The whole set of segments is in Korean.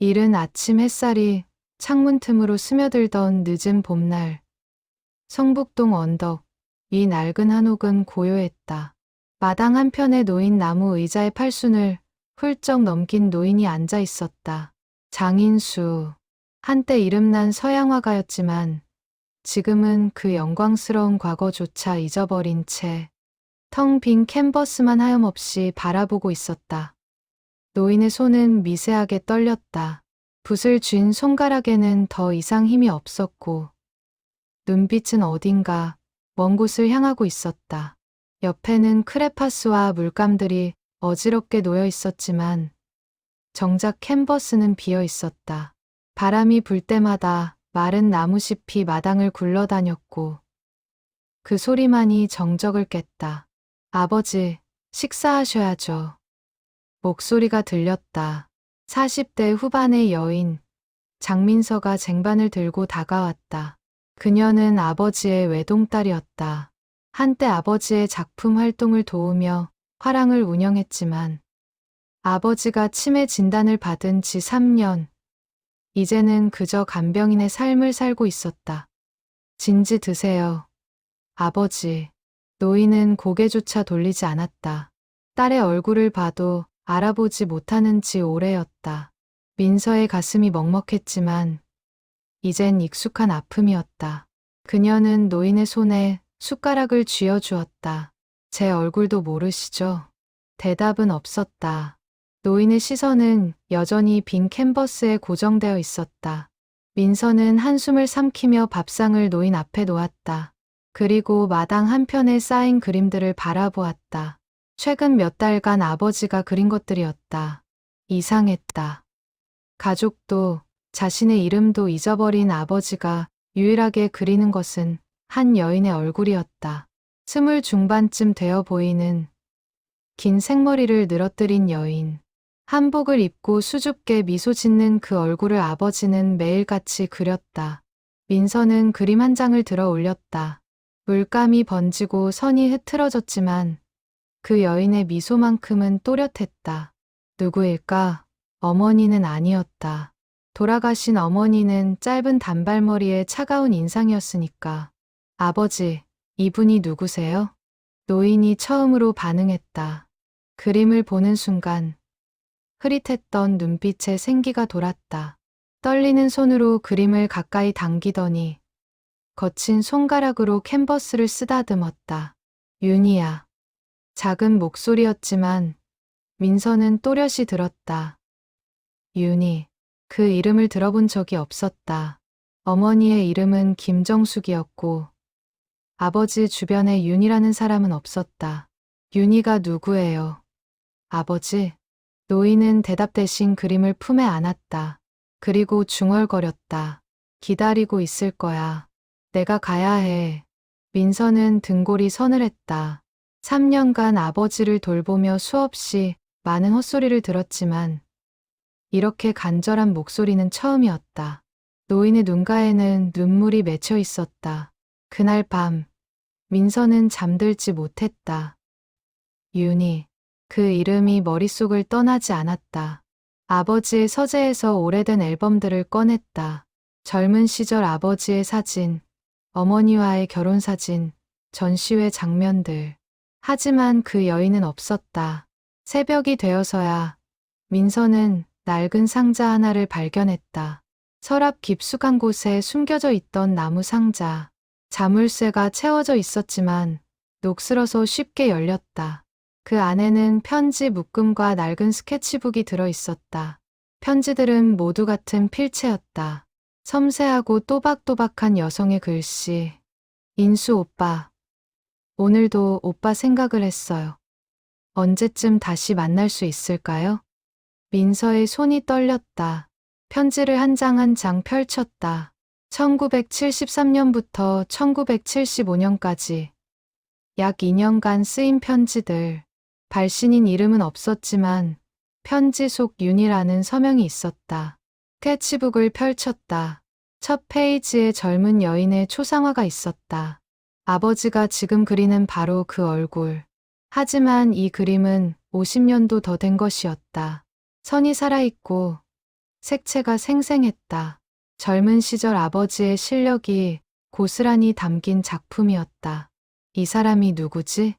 이른 아침 햇살이 창문 틈으로 스며들던 늦은 봄날. 성북동 언덕, 이 낡은 한옥은 고요했다. 마당 한편에 놓인 나무 의자의 팔순을 훌쩍 넘긴 노인이 앉아 있었다. 장인수. 한때 이름난 서양화가였지만 지금은 그 영광스러운 과거조차 잊어버린 채 텅 빈 캔버스만 하염없이 바라보고 있었다. 노인의 손은 미세하게 떨렸다. 붓을 쥔 손가락에는 더 이상 힘이 없었고 눈빛은 어딘가 먼 곳을 향하고 있었다. 옆에는 크레파스와 물감들이 어지럽게 놓여 있었지만 정작 캔버스는 비어 있었다. 바람이 불 때마다 마른 나무잎이 마당을 굴러다녔고 그 소리만이 정적을 깼다. 아버지, 식사하셔야죠. 목소리가 들렸다. 40대 후반의 여인, 장민서가 쟁반을 들고 다가왔다. 그녀는 아버지의 외동딸이었다. 한때 아버지의 작품 활동을 도우며 화랑을 운영했지만 아버지가 치매 진단을 받은 지 3년, 이제는 그저 간병인의 삶을 살고 있었다. 진지 드세요. 아버지. 노인은 고개조차 돌리지 않았다. 딸의 얼굴을 봐도 알아보지 못하는 지 오래였다. 민서의 가슴이 먹먹했지만 이젠 익숙한 아픔이었다. 그녀는 노인의 손에 숟가락을 쥐어주었다. 제 얼굴도 모르시죠? 대답은 없었다. 노인의 시선은 여전히 빈 캔버스에 고정되어 있었다. 민서는 한숨을 삼키며 밥상을 노인 앞에 놓았다. 그리고 마당 한편에 쌓인 그림들을 바라보았다. 최근 몇 달간 아버지가 그린 것들이었다. 이상했다. 가족도 자신의 이름도 잊어버린 아버지가 유일하게 그리는 것은 한 여인의 얼굴이었다. 20 중반쯤 되어 보이는 긴 생머리를 늘어뜨린 여인. 한복을 입고 수줍게 미소 짓는 그 얼굴을 아버지는 매일같이 그렸다. 민서는 그림 한 장을 들어 올렸다. 물감이 번지고 선이 흐트러졌지만 그 여인의 미소만큼은 또렷했다. 누구일까? 어머니는 아니었다. 돌아가신 어머니는 짧은 단발머리에 차가운 인상이었으니까. 아버지, 이분이 누구세요? 노인이 처음으로 반응했다. 그림을 보는 순간 흐릿했던 눈빛에 생기가 돌았다. 떨리는 손으로 그림을 가까이 당기더니 거친 손가락으로 캔버스를 쓰다듬었다. 윤희야. 작은 목소리였지만 민서는 또렷이 들었다. 윤희. 그 이름을 들어본 적이 없었다. 어머니의 이름은 김정숙이었고 아버지 주변에 윤희라는 사람은 없었다. 윤희가 누구예요? 아버지? 노인은 대답 대신 그림을 품에 안았다. 그리고 중얼거렸다. 기다리고 있을 거야. 내가 가야 해. 민서는 등골이 서늘했다. 3년간 아버지를 돌보며 수없이 많은 헛소리를 들었지만 이렇게 간절한 목소리는 처음이었다. 노인의 눈가에는 눈물이 맺혀 있었다. 그날 밤 민서는 잠들지 못했다. 윤희. 그 이름이 머릿속을 떠나지 않았다. 아버지의 서재에서 오래된 앨범들을 꺼냈다. 젊은 시절 아버지의 사진, 어머니와의 결혼사진, 전시회 장면들. 하지만 그 여인은 없었다. 새벽이 되어서야 민서는 낡은 상자 하나를 발견했다. 서랍 깊숙한 곳에 숨겨져 있던 나무 상자. 자물쇠가 채워져 있었지만 녹슬어서 쉽게 열렸다. 그 안에는 편지 묶음과 낡은 스케치북이 들어 있었다. 편지들은 모두 같은 필체였다. 섬세하고 또박또박한 여성의 글씨. 인수 오빠. 오늘도 오빠 생각을 했어요. 언제쯤 다시 만날 수 있을까요? 민서의 손이 떨렸다. 편지를 한 장 한 장 펼쳤다. 1973년부터 1975년까지 약 2년간 쓰인 편지들. 발신인 이름은 없었지만 편지 속 윤이라는 서명이 있었다. 스케치북을 펼쳤다. 첫 페이지에 젊은 여인의 초상화가 있었다. 아버지가 지금 그리는 바로 그 얼굴. 하지만 이 그림은 50년도 더 된 것이었다. 선이 살아있고 색채가 생생했다. 젊은 시절 아버지의 실력이 고스란히 담긴 작품이었다. 이 사람이 누구지?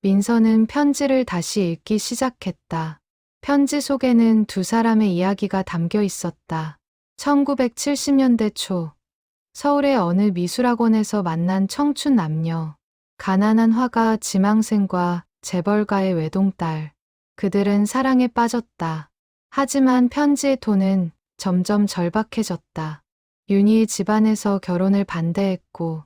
민서는 편지를 다시 읽기 시작했다. 편지 속에는 두 사람의 이야기가 담겨 있었다. 1970년대 초, 서울의 어느 미술학원에서 만난 청춘 남녀, 가난한 화가 지망생과 재벌가의 외동딸. 그들은 사랑에 빠졌다. 하지만 편지의 톤은 점점 절박해졌다. 윤희의 집안에서 결혼을 반대했고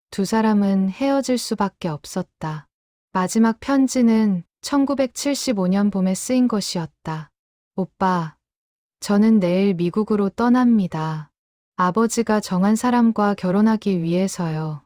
두 사람은 헤어질 수밖에 없었다. 마지막 편지는 1975년 봄에 쓰인 것이었다. 오빠, 저는 내일 미국으로 떠납니다. 아버지가 정한 사람과 결혼하기 위해서요.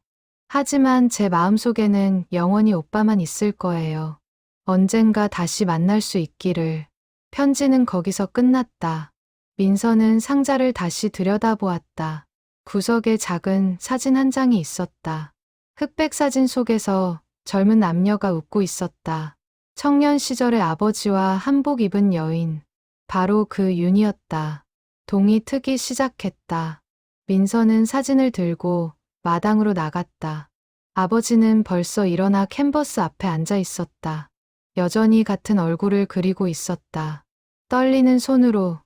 하지만 제 마음속에는 영원히 오빠만 있을 거예요. 언젠가 다시 만날 수 있기를. 편지는 거기서 끝났다. 민서는 상자를 다시 들여다보았다. 구석에 작은 사진 한 장이 있었다. 흑백 사진 속에서 젊은 남녀가 웃고 있었다. 청년 시절의 아버지와 한복 입은 여인. 바로 그 윤이었다. 동이 트기 시작했다. 민서는 사진을 들고 마당으로 나갔다. 아버지는 벌써 일어나 캔버스 앞에 앉아 있었다. 여전히 같은 얼굴을 그리고 있었다. 떨리는 손으로,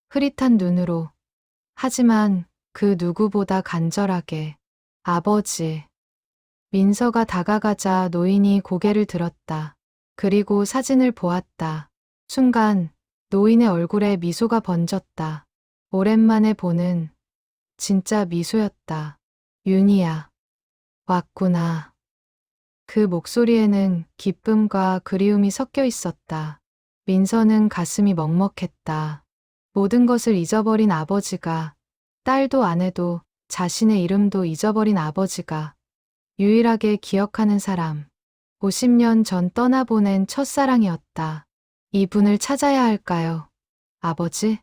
흐릿한 눈으로. 하지만 그 누구보다 간절하게. 아버지. 민서가 다가가자 노인이 고개를 들었다. 그리고 사진을 보았다. 순간 노인의 얼굴에 미소가 번졌다. 오랜만에 보는 진짜 미소였다. 윤희야. 왔구나. 그 목소리에는 기쁨과 그리움이 섞여 있었다. 민서는 가슴이 먹먹했다. 모든 것을 잊어버린 아버지가, 딸도 아내도 자신의 이름도 잊어버린 아버지가 유일하게 기억하는 사람, 50년 전 떠나보낸 첫사랑이었다. 이분을 찾아야 할까요? 아버지?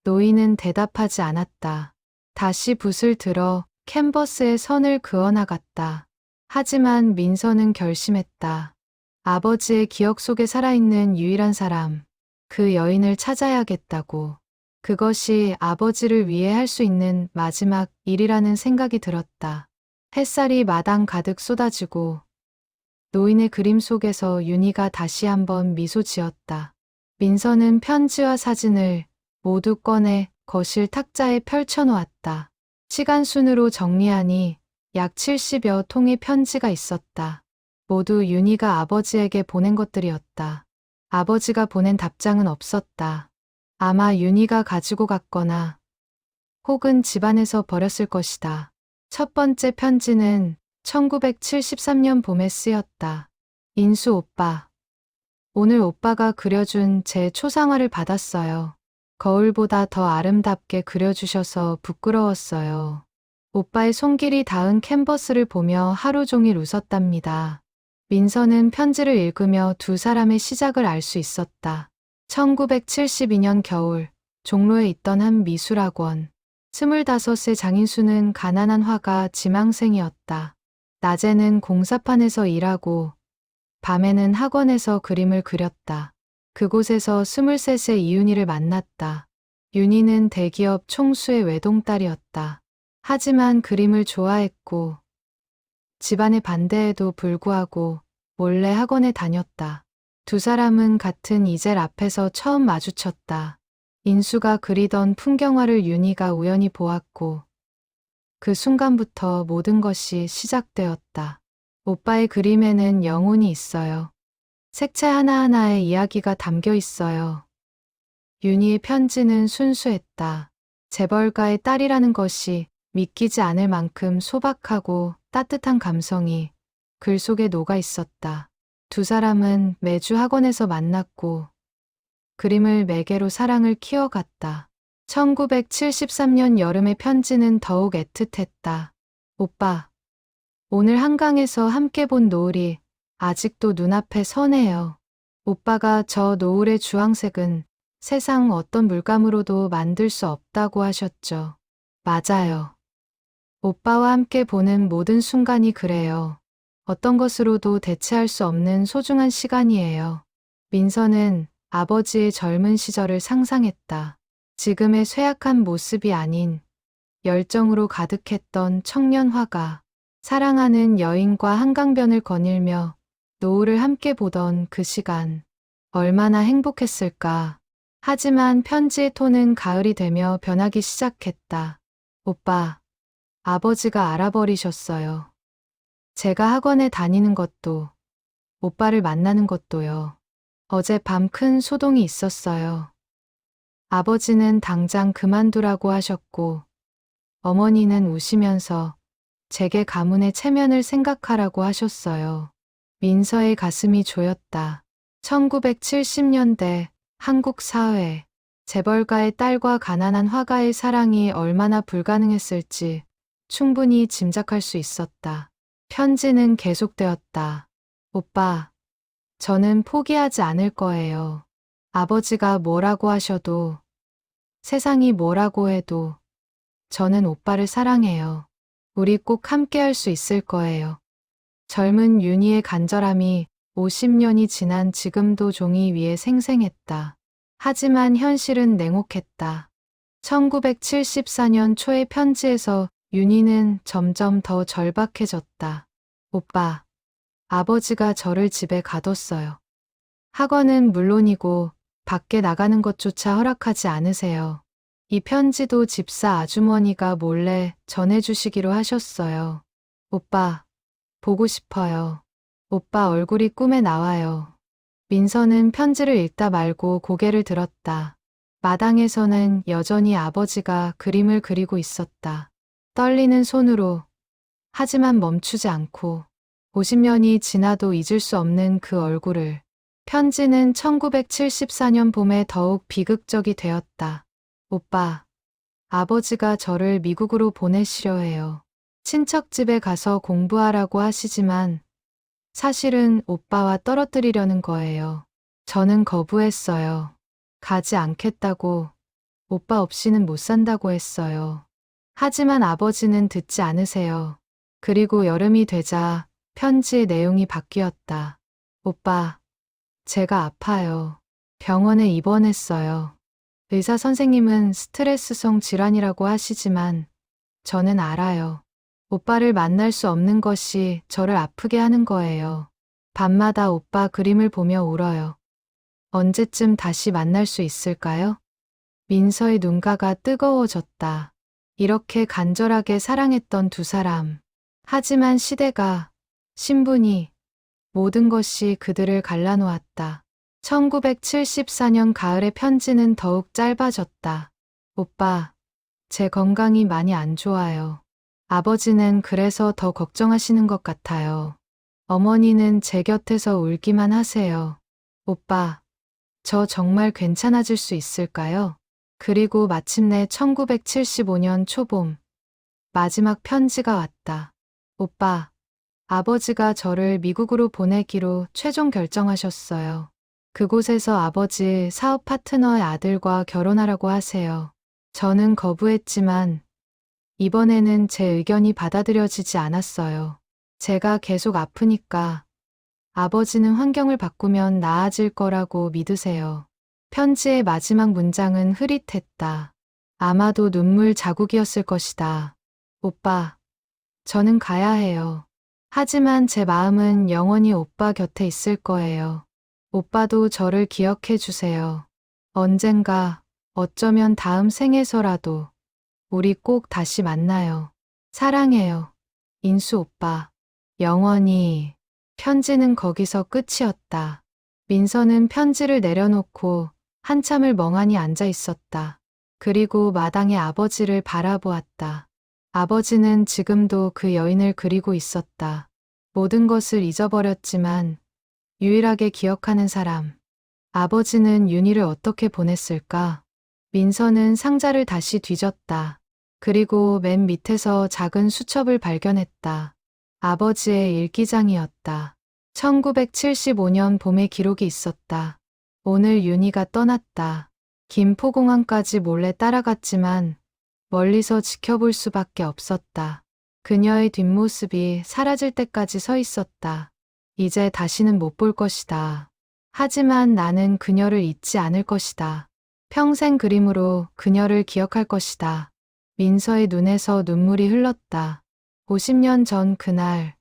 노인은 대답하지 않았다. 다시 붓을 들어 캔버스에 선을 그어나갔다. 하지만 민서는 결심했다. 아버지의 기억 속에 살아있는 유일한 사람, 그 여인을 찾아야겠다고. 그것이 아버지를 위해 할 수 있는 마지막 일이라는 생각이 들었다. 햇살이 마당 가득 쏟아지고 노인의 그림 속에서 윤희가 다시 한번 미소 지었다. 민서는 편지와 사진을 모두 꺼내 거실 탁자에 펼쳐놓았다. 시간 순으로 정리하니 약 70여 통의 편지가 있었다. 모두 윤희가 아버지에게 보낸 것들이었다. 아버지가 보낸 답장은 없었다. 아마 윤희가 가지고 갔거나 혹은 집안에서 버렸을 것이다. 첫 번째 편지는 1973년 봄에 쓰였다. 인수 오빠. 오늘 오빠가 그려준 제 초상화를 받았어요. 거울보다 더 아름답게 그려주셔서 부끄러웠어요. 오빠의 손길이 닿은 캔버스를 보며 하루 종일 웃었답니다. 민서는 편지를 읽으며 두 사람의 시작을 알 수 있었다. 1972년 겨울, 종로에 있던 한 미술학원. 25세 장인수는 가난한 화가 지망생이었다. 낮에는 공사판에서 일하고 밤에는 학원에서 그림을 그렸다. 그곳에서 23세 이윤희를 만났다. 윤희는 대기업 총수의 외동딸이었다. 하지만 그림을 좋아했고 집안의 반대에도 불구하고 몰래 학원에 다녔다. 두 사람은 같은 이젤 앞에서 처음 마주쳤다. 인수가 그리던 풍경화를 윤희가 우연히 보았고 그 순간부터 모든 것이 시작되었다. 오빠의 그림에는 영혼이 있어요. 색채 하나하나에 이야기가 담겨 있어요. 윤희의 편지는 순수했다. 재벌가의 딸이라는 것이 믿기지 않을 만큼 소박하고 따뜻한 감성이 글 속에 녹아 있었다. 두 사람은 매주 학원에서 만났고 그림을 매개로 사랑을 키워갔다. 1973년 여름의 편지는 더욱 애틋했다. 오빠, 오늘 한강에서 함께 본 노을이 아직도 눈앞에 서네요. 오빠가 저 노을의 주황색은 세상 어떤 물감으로도 만들 수 없다고 하셨죠. 맞아요. 오빠와 함께 보는 모든 순간이 그래요. 어떤 것으로도 대체할 수 없는 소중한 시간이에요. 민서는 아버지의 젊은 시절을 상상했다. 지금의 쇠약한 모습이 아닌 열정으로 가득했던 청년 화가, 사랑하는 여인과 한강변을 거닐며 노을을 함께 보던 그 시간, 얼마나 행복했을까. 하지만 편지의 톤은 가을이 되며 변하기 시작했다. 오빠, 아버지가 알아버리셨어요. 제가 학원에 다니는 것도, 오빠를 만나는 것도요. 어젯밤 큰 소동이 있었어요. 아버지는 당장 그만두라고 하셨고, 어머니는 우시면서 제게 가문의 체면을 생각하라고 하셨어요. 민서의 가슴이 조였다. 1970년대 한국 사회, 재벌가의 딸과 가난한 화가의 사랑이 얼마나 불가능했을지 충분히 짐작할 수 있었다. 편지는 계속되었다. 오빠, 저는 포기하지 않을 거예요. 아버지가 뭐라고 하셔도, 세상이 뭐라고 해도, 저는 오빠를 사랑해요. 우리 꼭 함께 할 수 있을 거예요. 젊은 윤희의 간절함이 50년이 지난 지금도 종이 위에 생생했다. 하지만 현실은 냉혹했다. 1974년 초의 편지에서 윤희는 점점 더 절박해졌다. 오빠, 아버지가 저를 집에 가뒀어요. 학원은 물론이고 밖에 나가는 것조차 허락하지 않으세요. 이 편지도 집사 아주머니가 몰래 전해주시기로 하셨어요. 오빠, 보고 싶어요. 오빠 얼굴이 꿈에 나와요. 민서는 편지를 읽다 말고 고개를 들었다. 마당에서는 여전히 아버지가 그림을 그리고 있었다. 떨리는 손으로, 하지만 멈추지 않고 50년이 지나도 잊을 수 없는 그 얼굴을. 편지는 1974년 봄에 더욱 비극적이 되었다. 오빠, 아버지가 저를 미국으로 보내시려 해요. 친척 집에 가서 공부하라고 하시지만 사실은 오빠와 떨어뜨리려는 거예요. 저는 거부했어요. 가지 않겠다고, 오빠 없이는 못 산다고 했어요. 하지만 아버지는 듣지 않으세요. 그리고 여름이 되자 편지의 내용이 바뀌었다. 오빠, 제가 아파요. 병원에 입원했어요. 의사 선생님은 스트레스성 질환이라고 하시지만 저는 알아요. 오빠를 만날 수 없는 것이 저를 아프게 하는 거예요. 밤마다 오빠 그림을 보며 울어요. 언제쯤 다시 만날 수 있을까요? 민서의 눈가가 뜨거워졌다. 이렇게 간절하게 사랑했던 두 사람. 하지만 시대가, 신분이, 모든 것이 그들을 갈라놓았다. 1974년 가을의 편지는 더욱 짧아졌다. 오빠, 제 건강이 많이 안 좋아요. 아버지는 그래서 더 걱정하시는 것 같아요. 어머니는 제 곁에서 울기만 하세요. 오빠, 저 정말 괜찮아질 수 있을까요? 그리고 마침내 1975년 초봄, 마지막 편지가 왔다. 오빠, 아버지가 저를 미국으로 보내기로 최종 결정하셨어요. 그곳에서 아버지 사업 파트너의 아들과 결혼하라고 하세요. 저는 거부했지만 이번에는 제 의견이 받아들여지지 않았어요. 제가 계속 아프니까 아버지는 환경을 바꾸면 나아질 거라고 믿으세요. 편지의 마지막 문장은 흐릿했다. 아마도 눈물 자국이었을 것이다. 오빠, 저는 가야 해요. 하지만 제 마음은 영원히 오빠 곁에 있을 거예요. 오빠도 저를 기억해 주세요. 언젠가, 어쩌면 다음 생에서라도 우리 꼭 다시 만나요. 사랑해요. 인수 오빠. 영원히. 편지는 거기서 끝이었다. 민서는 편지를 내려놓고 한참을 멍하니 앉아 있었다. 그리고 마당에 아버지를 바라보았다. 아버지는 지금도 그 여인을 그리고 있었다. 모든 것을 잊어버렸지만 유일하게 기억하는 사람. 아버지는 윤희를 어떻게 보냈을까? 민서는 상자를 다시 뒤졌다. 그리고 맨 밑에서 작은 수첩을 발견했다. 아버지의 일기장이었다. 1975년 봄의 기록이 있었다. 오늘 윤희가 떠났다. 김포공항까지 몰래 따라갔지만 멀리서 지켜볼 수밖에 없었다. 그녀의 뒷모습이 사라질 때까지 서 있었다. 이제 다시는 못 볼 것이다. 하지만 나는 그녀를 잊지 않을 것이다. 평생 그림으로 그녀를 기억할 것이다. 민서의 눈에서 눈물이 흘렀다. 50년 전 그날,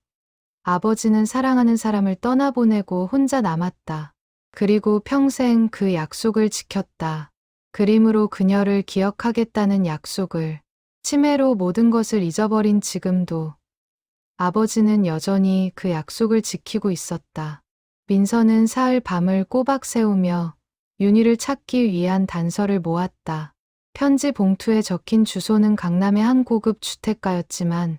아버지는 사랑하는 사람을 떠나보내고 혼자 남았다. 그리고 평생 그 약속을 지켰다. 그림으로 그녀를 기억하겠다는 약속을. 치매로 모든 것을 잊어버린 지금도 아버지는 여전히 그 약속을 지키고 있었다. 민서는 사흘 밤을 꼬박 새우며 윤희를 찾기 위한 단서를 모았다. 편지 봉투에 적힌 주소는 강남의 한 고급 주택가였지만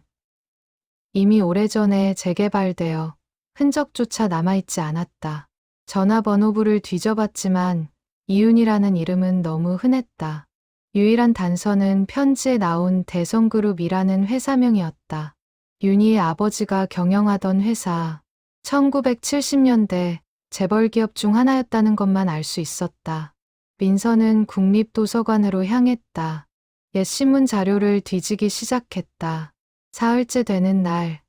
이미 오래전에 재개발되어 흔적조차 남아있지 않았다. 전화번호부를 뒤져봤지만 이윤이라는 이름은 너무 흔했다. 유일한 단서는 편지에 나온 대성그룹이라는 회사명이었다. 윤희의 아버지가 경영하던 회사, 1970년대 재벌기업 중 하나였다는 것만 알 수 있었다. 민서는 국립도서관으로 향했다. 옛 신문 자료를 뒤지기 시작했다. 사흘째 되는 날,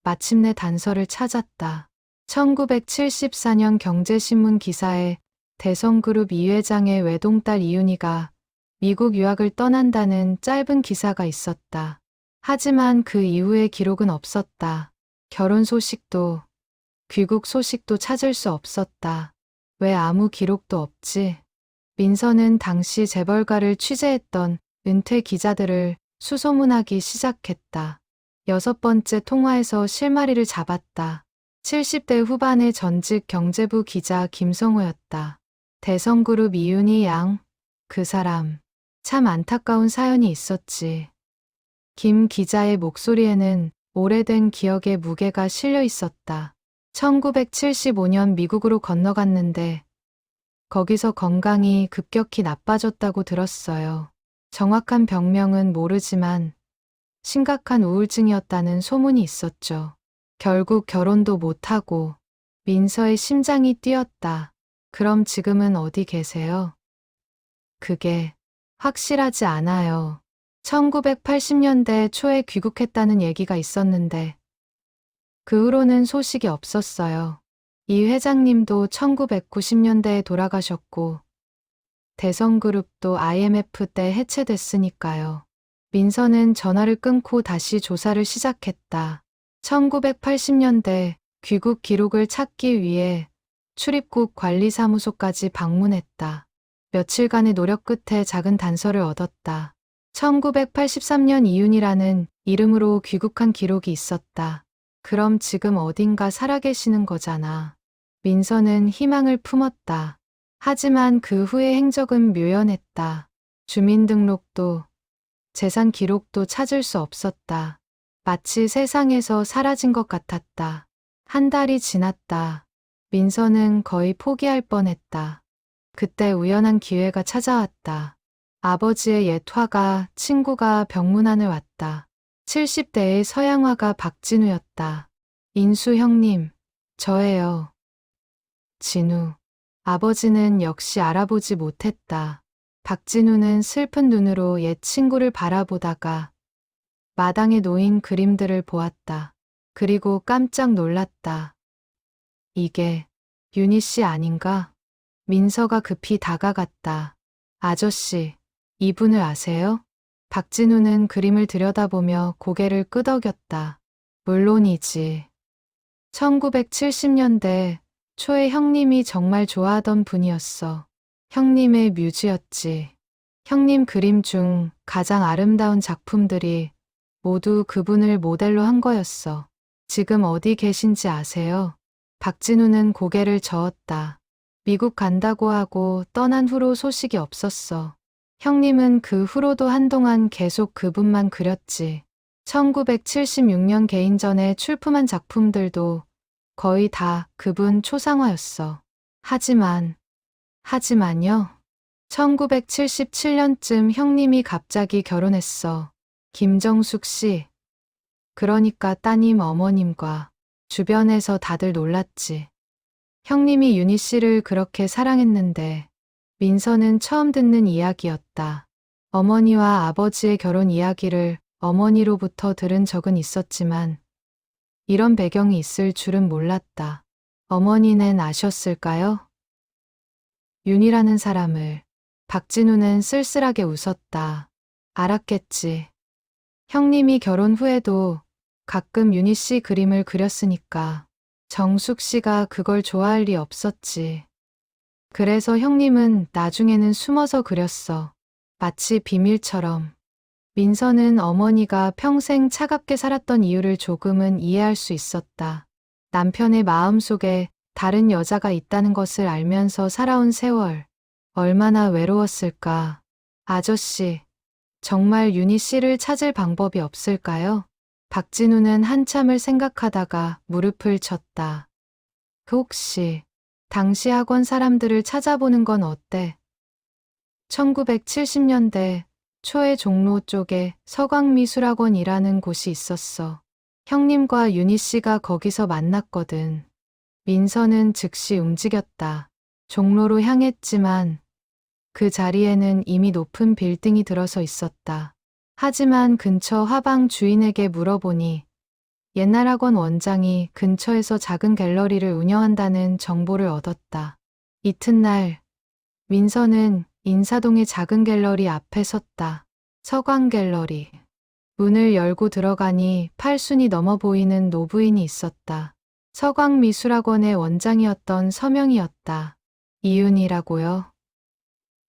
마침내 단서를 찾았다. 1974년 경제신문 기사에 대성그룹 이 회장의 외동딸 이윤희가 미국 유학을 떠난다는 짧은 기사가 있었다. 하지만 그 이후의 기록은 없었다. 결혼 소식도, 귀국 소식도 찾을 수 없었다. 왜 아무 기록도 없지? 민서는 당시 재벌가를 취재했던 은퇴 기자들을 수소문하기 시작했다. 6번째 통화에서 실마리를 잡았다. 70대 후반의 전직 경제부 기자 김성호였다. 대성그룹 이윤희 양, 그 사람. 참 안타까운 사연이 있었지. 김 기자의 목소리에는 오래된 기억의 무게가 실려 있었다. 1975년 미국으로 건너갔는데 거기서 건강이 급격히 나빠졌다고 들었어요. 정확한 병명은 모르지만 심각한 우울증이었다는 소문이 있었죠. 결국 결혼도 못하고 민서의 심장이 뛰었다. 그럼 지금은 어디 계세요? 그게 확실하지 않아요. 1980년대 초에 귀국했다는 얘기가 있었는데 그 후로는 소식이 없었어요. 이 회장님도 1990년대에 돌아가셨고 대성그룹도 IMF 때 해체됐으니까요. 민서는 전화를 끊고 다시 조사를 시작했다. 1980년대 귀국 기록을 찾기 위해 출입국 관리사무소까지 방문했다. 며칠간의 노력 끝에 작은 단서를 얻었다. 1983년 이윤이라는 이름으로 귀국한 기록이 있었다. 그럼 지금 어딘가 살아계시는 거잖아. 민서는 희망을 품었다. 하지만 그 후의 행적은 묘연했다. 주민등록도 재산 기록도 찾을 수 없었다. 마치 세상에서 사라진 것 같았다. 한 달이 지났다. 민서는 거의 포기할 뻔했다. 그때 우연한 기회가 찾아왔다. 아버지의 옛 화가 친구가 병문안을 왔다. 70대의 서양 화가 박진우였다. 인수 형님, 저예요. 진우. 아버지는 역시 알아보지 못했다. 박진우는 슬픈 눈으로 옛 친구를 바라보다가 마당에 놓인 그림들을 보았다. 그리고 깜짝 놀랐다. 이게 윤희 씨 아닌가? 민서가 급히 다가갔다. 아저씨, 이분을 아세요? 박진우는 그림을 들여다보며 고개를 끄덕였다. 물론이지. 1970년대 초에 형님이 정말 좋아하던 분이었어. 형님의 뮤즈였지. 형님 그림 중 가장 아름다운 작품들이 모두 그분을 모델로 한 거였어. 지금 어디 계신지 아세요? 박진우는 고개를 저었다. 미국 간다고 하고 떠난 후로 소식이 없었어. 형님은 그 후로도 한동안 계속 그분만 그렸지. 1976년 개인전에 출품한 작품들도 거의 다 그분 초상화였어. 하지만요. 1977년쯤 형님이 갑자기 결혼했어. 김정숙 씨. 그러니까 따님 어머님과 주변에서 다들 놀랐지. 형님이 윤희 씨를 그렇게 사랑했는데 민서는 처음 듣는 이야기였다. 어머니와 아버지의 결혼 이야기를 어머니로부터 들은 적은 있었지만 이런 배경이 있을 줄은 몰랐다. 어머니는 아셨을까요? 윤희라는 사람을 박진우는 쓸쓸하게 웃었다. 알았겠지. 형님이 결혼 후에도 가끔 윤희 씨 그림을 그렸으니까 정숙 씨가 그걸 좋아할 리 없었지. 그래서 형님은 나중에는 숨어서 그렸어. 마치 비밀처럼. 민서는 어머니가 평생 차갑게 살았던 이유를 조금은 이해할 수 있었다. 남편의 마음속에 다른 여자가 있다는 것을 알면서 살아온 세월. 얼마나 외로웠을까. 아저씨, 정말 윤희 씨를 찾을 방법이 없을까요? 박진우는 한참을 생각하다가 무릎을 쳤다. 혹시 당시 학원 사람들을 찾아보는 건 어때? 1970년대 초에 종로 쪽에 서강미술학원이라는 곳이 있었어. 형님과 윤희 씨가 거기서 만났거든. 민서는 즉시 움직였다. 종로로 향했지만 그 자리에는 이미 높은 빌딩이 들어서 있었다. 하지만 근처 화방 주인에게 물어보니 옛날 학원 원장이 근처에서 작은 갤러리를 운영한다는 정보를 얻었다. 이튿날 민서는 인사동의 작은 갤러리 앞에 섰다. 서광 갤러리. 문을 열고 들어가니 8순이 넘어 보이는 노부인이 있었다. 서광미술학원의 원장이었던 서명이었다. 이윤이라고요?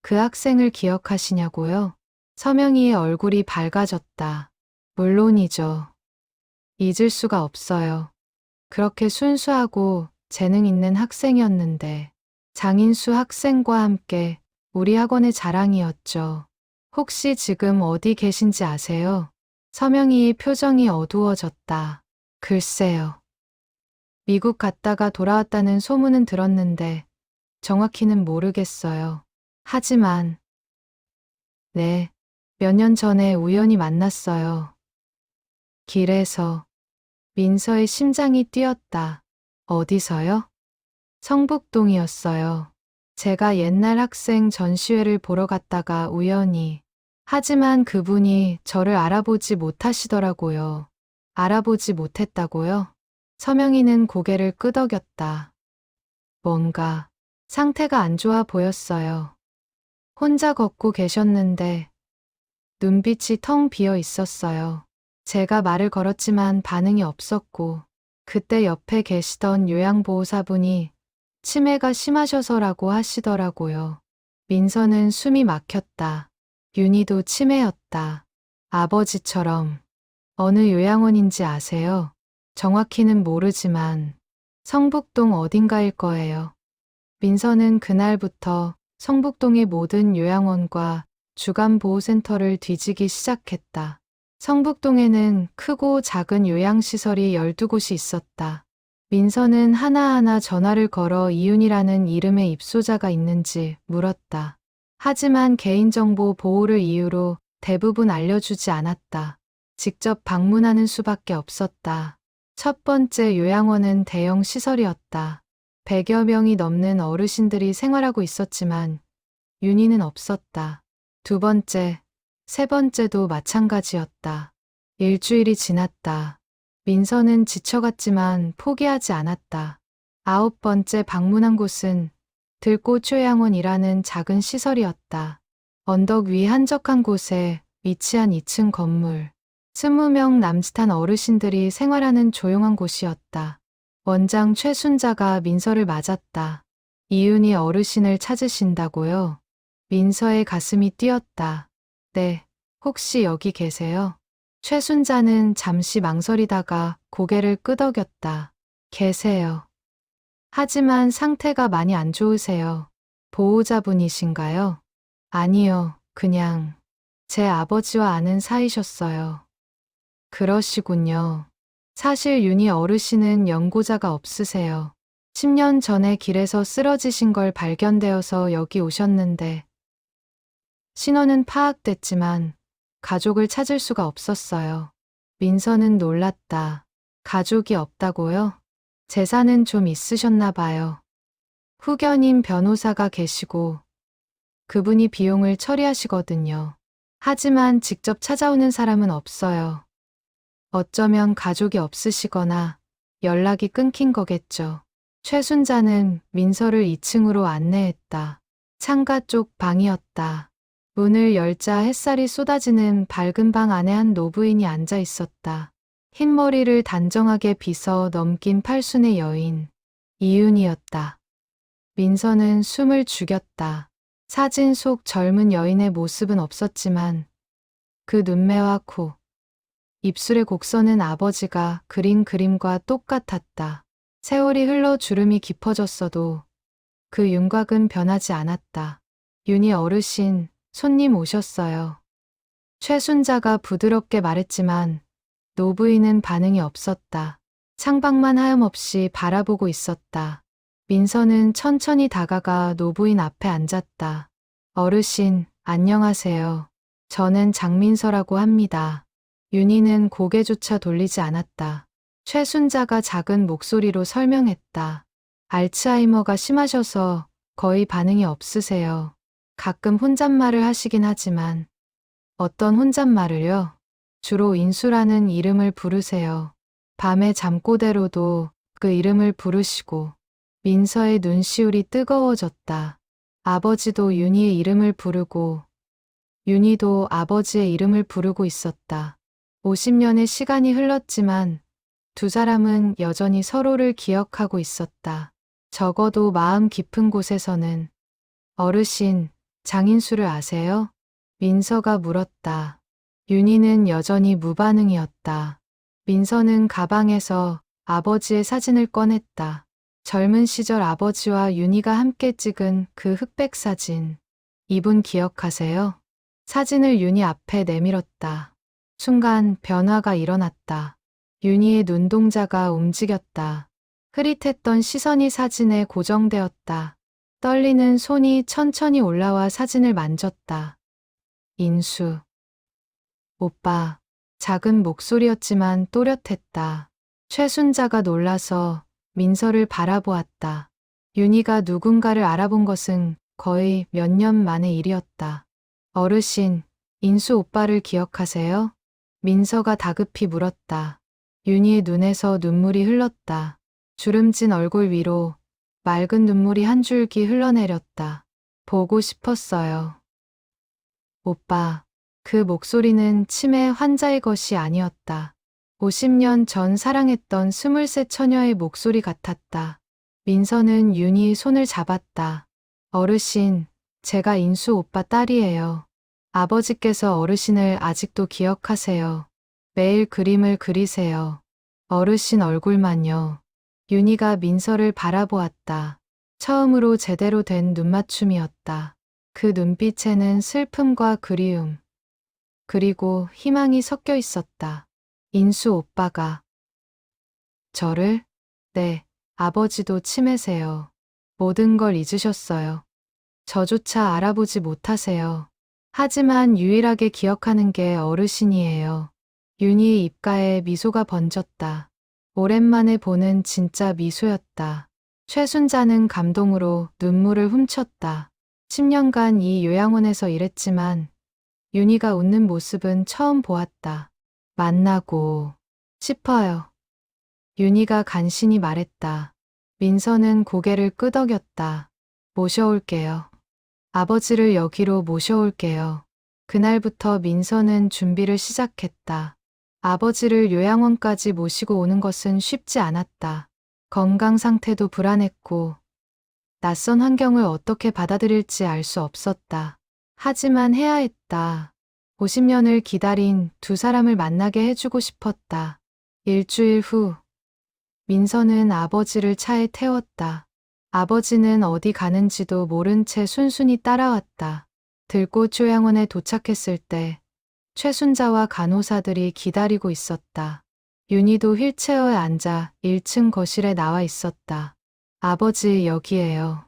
그 학생을 기억하시냐고요? 서명이의 얼굴이 밝아졌다. 물론이죠. 잊을 수가 없어요. 그렇게 순수하고 재능 있는 학생이었는데 장인수 학생과 함께 우리 학원의 자랑이었죠. 혹시 지금 어디 계신지 아세요? 서명이의 표정이 어두워졌다. 글쎄요. 미국 갔다가 돌아왔다는 소문은 들었는데 정확히는 모르겠어요. 하지만 네, 몇 년 전에 우연히 만났어요. 길에서. 민서의 심장이 뛰었다. 어디서요? 성북동이었어요. 제가 옛날 학생 전시회를 보러 갔다가 우연히. 하지만 그분이 저를 알아보지 못하시더라고요. 알아보지 못했다고요? 서명이는 고개를 끄덕였다. 뭔가 상태가 안 좋아 보였어요. 혼자 걷고 계셨는데 눈빛이 텅 비어 있었어요. 제가 말을 걸었지만 반응이 없었고 그때 옆에 계시던 요양보호사분이 치매가 심하셔서라고 하시더라고요. 민서는 숨이 막혔다. 윤희도 치매였다. 아버지처럼. 어느 요양원인지 아세요? 정확히는 모르지만 성북동 어딘가일 거예요. 민서는 그날부터 성북동의 모든 요양원과 주간보호센터를 뒤지기 시작했다. 성북동에는 크고 작은 요양시설이 12곳이 있었다. 민서는 하나하나 전화를 걸어 이윤이라는 이름의 입소자가 있는지 물었다. 하지만 개인정보 보호를 이유로 대부분 알려주지 않았다. 직접 방문하는 수밖에 없었다. 첫 번째 요양원은 대형 시설이었다. 100여 명이 넘는 어르신들이 생활하고 있었지만 윤희는 없었다. 두 번째, 세 번째도 마찬가지였다. 일주일이 지났다. 민서는 지쳐갔지만 포기하지 않았다. 9번째 방문한 곳은 들꽃요양원이라는 작은 시설이었다. 언덕 위 한적한 곳에 위치한 2층 건물. 20명 남짓한 어르신들이 생활하는 조용한 곳이었다. 원장 최순자가 민서를 맞았다. 이윤희 어르신을 찾으신다고요? 민서의 가슴이 뛰었다. 네, 혹시 여기 계세요? 최순자는 잠시 망설이다가 고개를 끄덕였다. 계세요. 하지만 상태가 많이 안 좋으세요. 보호자분이신가요? 아니요, 그냥 제 아버지와 아는 사이셨어요. 그러시군요. 사실 윤희 어르신은 연고자가 없으세요. 10년 전에 길에서 쓰러지신 걸 발견되어서 여기 오셨는데 신원은 파악됐지만 가족을 찾을 수가 없었어요. 민서는 놀랐다. 가족이 없다고요? 재산은 좀 있으셨나 봐요. 후견인 변호사가 계시고 그분이 비용을 처리하시거든요. 하지만 직접 찾아오는 사람은 없어요. 어쩌면 가족이 없으시거나 연락이 끊긴 거겠죠. 최순자는 민서를 2층으로 안내했다. 창가 쪽 방이었다. 문을 열자 햇살이 쏟아지는 밝은 방 안에 한 노부인이 앉아 있었다. 흰머리를 단정하게 빗어 넘긴 팔순의 여인, 이윤이었다. 민서는 숨을 죽였다. 사진 속 젊은 여인의 모습은 없었지만 그 눈매와 코, 입술의 곡선은 아버지가 그린 그림과 똑같았다. 세월이 흘러 주름이 깊어졌어도 그 윤곽은 변하지 않았다. 윤희 어르신, 손님 오셨어요. 최순자가 부드럽게 말했지만 노부인은 반응이 없었다. 창밖만 하염없이 바라보고 있었다. 민서는 천천히 다가가 노부인 앞에 앉았다. 어르신, 안녕하세요. 저는 장민서라고 합니다. 윤희는 고개조차 돌리지 않았다. 최순자가 작은 목소리로 설명했다. 알츠하이머가 심하셔서 거의 반응이 없으세요. 가끔 혼잣말을 하시긴 하지만 어떤 혼잣말을요? 주로 인수라는 이름을 부르세요. 밤에 잠꼬대로도 그 이름을 부르시고. 민서의 눈시울이 뜨거워졌다. 아버지도 윤희의 이름을 부르고 윤희도 아버지의 이름을 부르고 있었다. 50년의 시간이 흘렀지만 두 사람은 여전히 서로를 기억하고 있었다. 적어도 마음 깊은 곳에서는. 어르신, 장인수를 아세요? 민서가 물었다. 윤희는 여전히 무반응이었다. 민서는 가방에서 아버지의 사진을 꺼냈다. 젊은 시절 아버지와 윤희가 함께 찍은 그 흑백 사진. 이분 기억하세요? 사진을 윤희 앞에 내밀었다. 순간 변화가 일어났다. 윤희의 눈동자가 움직였다. 흐릿했던 시선이 사진에 고정되었다. 떨리는 손이 천천히 올라와 사진을 만졌다. 인수. 오빠. 작은 목소리였지만 또렷했다. 최순자가 놀라서 민서를 바라보았다. 윤희가 누군가를 알아본 것은 거의 몇 년 만의 일이었다. 어르신, 인수 오빠를 기억하세요? 민서가 다급히 물었다. 윤희의 눈에서 눈물이 흘렀다. 주름진 얼굴 위로 맑은 눈물이 한 줄기 흘러내렸다. 보고 싶었어요. 오빠, 그 목소리는 치매 환자의 것이 아니었다. 50년 전 사랑했던 23 처녀의 목소리 같았다. 민서는 윤희의 손을 잡았다. 어르신, 제가 인수 오빠 딸이에요. 아버지께서 어르신을 아직도 기억하세요. 매일 그림을 그리세요. 어르신 얼굴만요. 윤희가 민서를 바라보았다. 처음으로 제대로 된 눈맞춤이었다. 그 눈빛에는 슬픔과 그리움, 그리고 희망이 섞여 있었다. 인수 오빠가 저를? 네, 아버지도 치매세요. 모든 걸 잊으셨어요. 저조차 알아보지 못하세요. 하지만 유일하게 기억하는 게 어르신이에요. 윤희의 입가에 미소가 번졌다. 오랜만에 보는 진짜 미소였다. 최순자는 감동으로 눈물을 훔쳤다. 10년간 이 요양원에서 일했지만 윤희가 웃는 모습은 처음 보았다. 만나고 싶어요. 윤희가 간신히 말했다. 민서는 고개를 끄덕였다. 모셔올게요. 아버지를 여기로 모셔올게요. 그날부터 민서는 준비를 시작했다. 아버지를 요양원까지 모시고 오는 것은 쉽지 않았다. 건강 상태도 불안했고 낯선 환경을 어떻게 받아들일지 알 수 없었다. 하지만 해야 했다. 50년을 기다린 두 사람을 만나게 해주고 싶었다. 일주일 후, 민서는 아버지를 차에 태웠다. 아버지는 어디 가는지도 모른 채 순순히 따라왔다. 들꽃 요양원에 도착했을 때 최순자와 간호사들이 기다리고 있었다. 윤희도 휠체어에 앉아 1층 거실에 나와 있었다. 아버지 여기에요.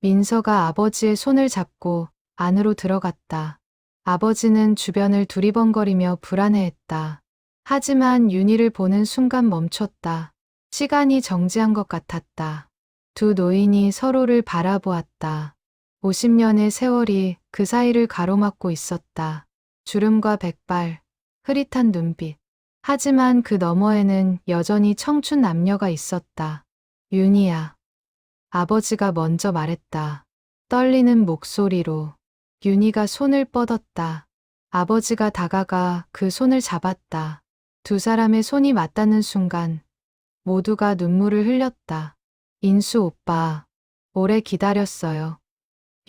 민서가 아버지의 손을 잡고 안으로 들어갔다. 아버지는 주변을 두리번거리며 불안해했다. 하지만 윤희를 보는 순간 멈췄다. 시간이 정지한 것 같았다. 두 노인이 서로를 바라보았다. 50년의 세월이 그 사이를 가로막고 있었다. 주름과 백발, 흐릿한 눈빛. 하지만 그 너머에는 여전히 청춘 남녀가 있었다. 윤희야. 아버지가 먼저 말했다. 떨리는 목소리로 윤희가 손을 뻗었다. 아버지가 다가가 그 손을 잡았다. 두 사람의 손이 맞닿는 순간 모두가 눈물을 흘렸다. 인수 오빠, 오래 기다렸어요.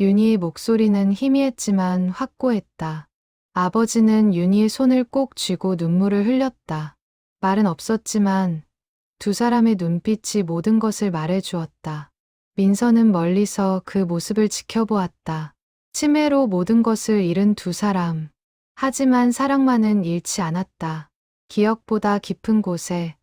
윤희의 목소리는 희미했지만 확고했다. 아버지는 윤희의 손을 꼭 쥐고 눈물을 흘렸다. 말은 없었지만 두 사람의 눈빛이 모든 것을 말해주었다. 민서는 멀리서 그 모습을 지켜보았다. 치매로 모든 것을 잃은 두 사람. 하지만 사랑만은 잃지 않았다. 기억보다 깊은 곳에,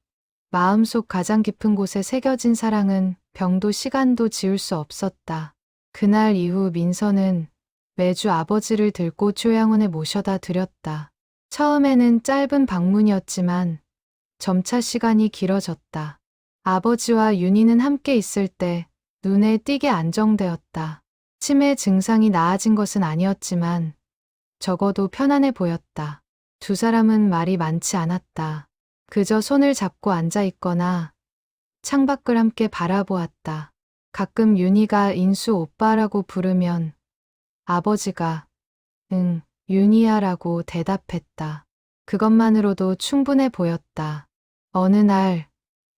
마음속 가장 깊은 곳에 새겨진 사랑은 병도 시간도 지울 수 없었다. 그날 이후 민서는 매주 아버지를 들꽃 요양원에 모셔다 드렸다. 처음에는 짧은 방문이었지만 점차 시간이 길어졌다. 아버지와 윤희는 함께 있을 때 눈에 띄게 안정되었다. 치매 증상이 나아진 것은 아니었지만 적어도 편안해 보였다. 두 사람은 말이 많지 않았다. 그저 손을 잡고 앉아 있거나 창밖을 함께 바라보았다. 가끔 윤희가 인수 오빠라고 부르면 아버지가 응, 윤희야라고 대답했다. 그것만으로도 충분해 보였다. 어느 날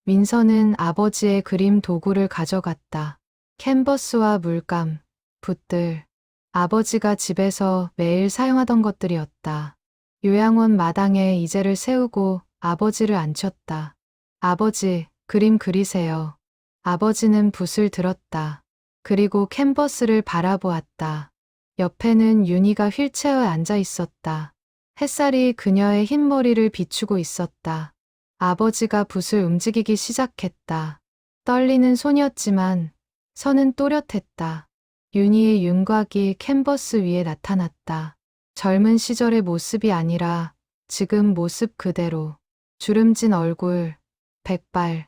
민서는 아버지의 그림 도구를 가져갔다. 캔버스와 물감, 붓들. 아버지가 집에서 매일 사용하던 것들이었다. 요양원 마당에 이제를 세우고 아버지를 앉혔다. 아버지, 그림 그리세요. 아버지는 붓을 들었다. 그리고 캔버스를 바라보았다. 옆에는 윤희가 휠체어에 앉아 있었다. 햇살이 그녀의 흰 머리를 비추고 있었다. 아버지가 붓을 움직이기 시작했다. 떨리는 손이었지만 선은 또렷했다. 윤희의 윤곽이 캔버스 위에 나타났다. 젊은 시절의 모습이 아니라 지금 모습 그대로. 주름진 얼굴, 백발.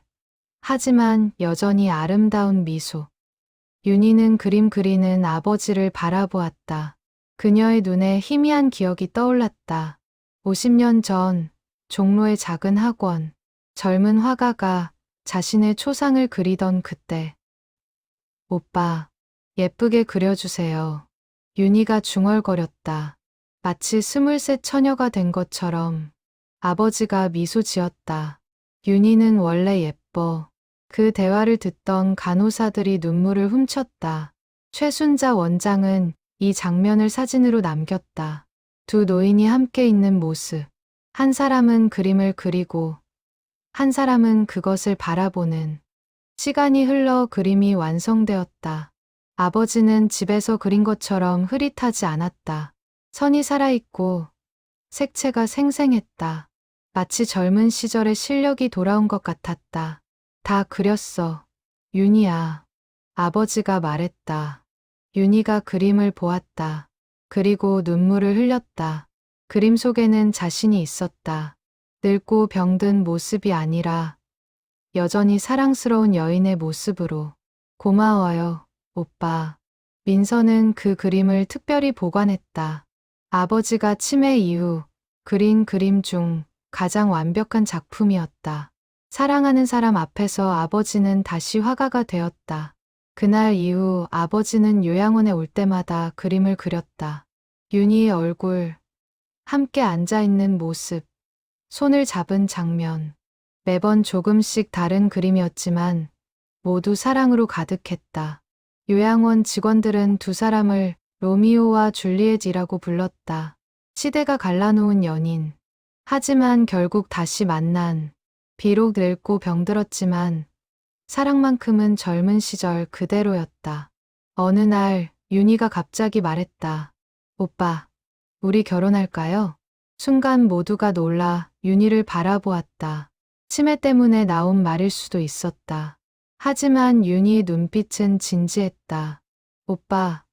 하지만 여전히 아름다운 미소. 윤희는 그림 그리는 아버지를 바라보았다. 그녀의 눈에 희미한 기억이 떠올랐다. 50년 전 종로의 작은 학원, 젊은 화가가 자신의 초상을 그리던 그때. 오빠, 예쁘게 그려주세요. 윤희가 중얼거렸다. 마치 23 처녀가 된 것처럼. 아버지가 미소 지었다. 윤희는 원래 예뻐. 그 대화를 듣던 간호사들이 눈물을 훔쳤다. 최순자 원장은 이 장면을 사진으로 남겼다. 두 노인이 함께 있는 모습. 한 사람은 그림을 그리고 한 사람은 그것을 바라보는. 시간이 흘러 그림이 완성되었다. 아버지는 집에서 그린 것처럼 흐릿하지 않았다. 선이 살아있고 색채가 생생했다. 마치 젊은 시절의 실력이 돌아온 것 같았다. 다 그렸어. 윤희야. 아버지가 말했다. 윤희가 그림을 보았다. 그리고 눈물을 흘렸다. 그림 속에는 자신이 있었다. 늙고 병든 모습이 아니라 여전히 사랑스러운 여인의 모습으로. 고마워요, 오빠. 민서는 그 그림을 특별히 보관했다. 아버지가 치매 이후 그린 그림 중 가장 완벽한 작품이었다. 사랑하는 사람 앞에서 아버지는 다시 화가가 되었다. 그날 이후 아버지는 요양원에 올 때마다 그림을 그렸다. 윤희의 얼굴, 함께 앉아있는 모습, 손을 잡은 장면. 매번 조금씩 다른 그림이었지만 모두 사랑으로 가득했다. 요양원 직원들은 두 사람을 로미오와 줄리엣이라고 불렀다. 시대가 갈라놓은 연인. 하지만 결국 다시 만난. 비록 늙고 병들었지만 사랑만큼은 젊은 시절 그대로였다. 어느 날 윤희가 갑자기 말했다. 오빠, 우리 결혼할까요? 순간 모두가 놀라 윤희를 바라보았다. 치매 때문에 나온 말일 수도 있었다. 하지만 윤희의 눈빛은 진지했다. 오빠,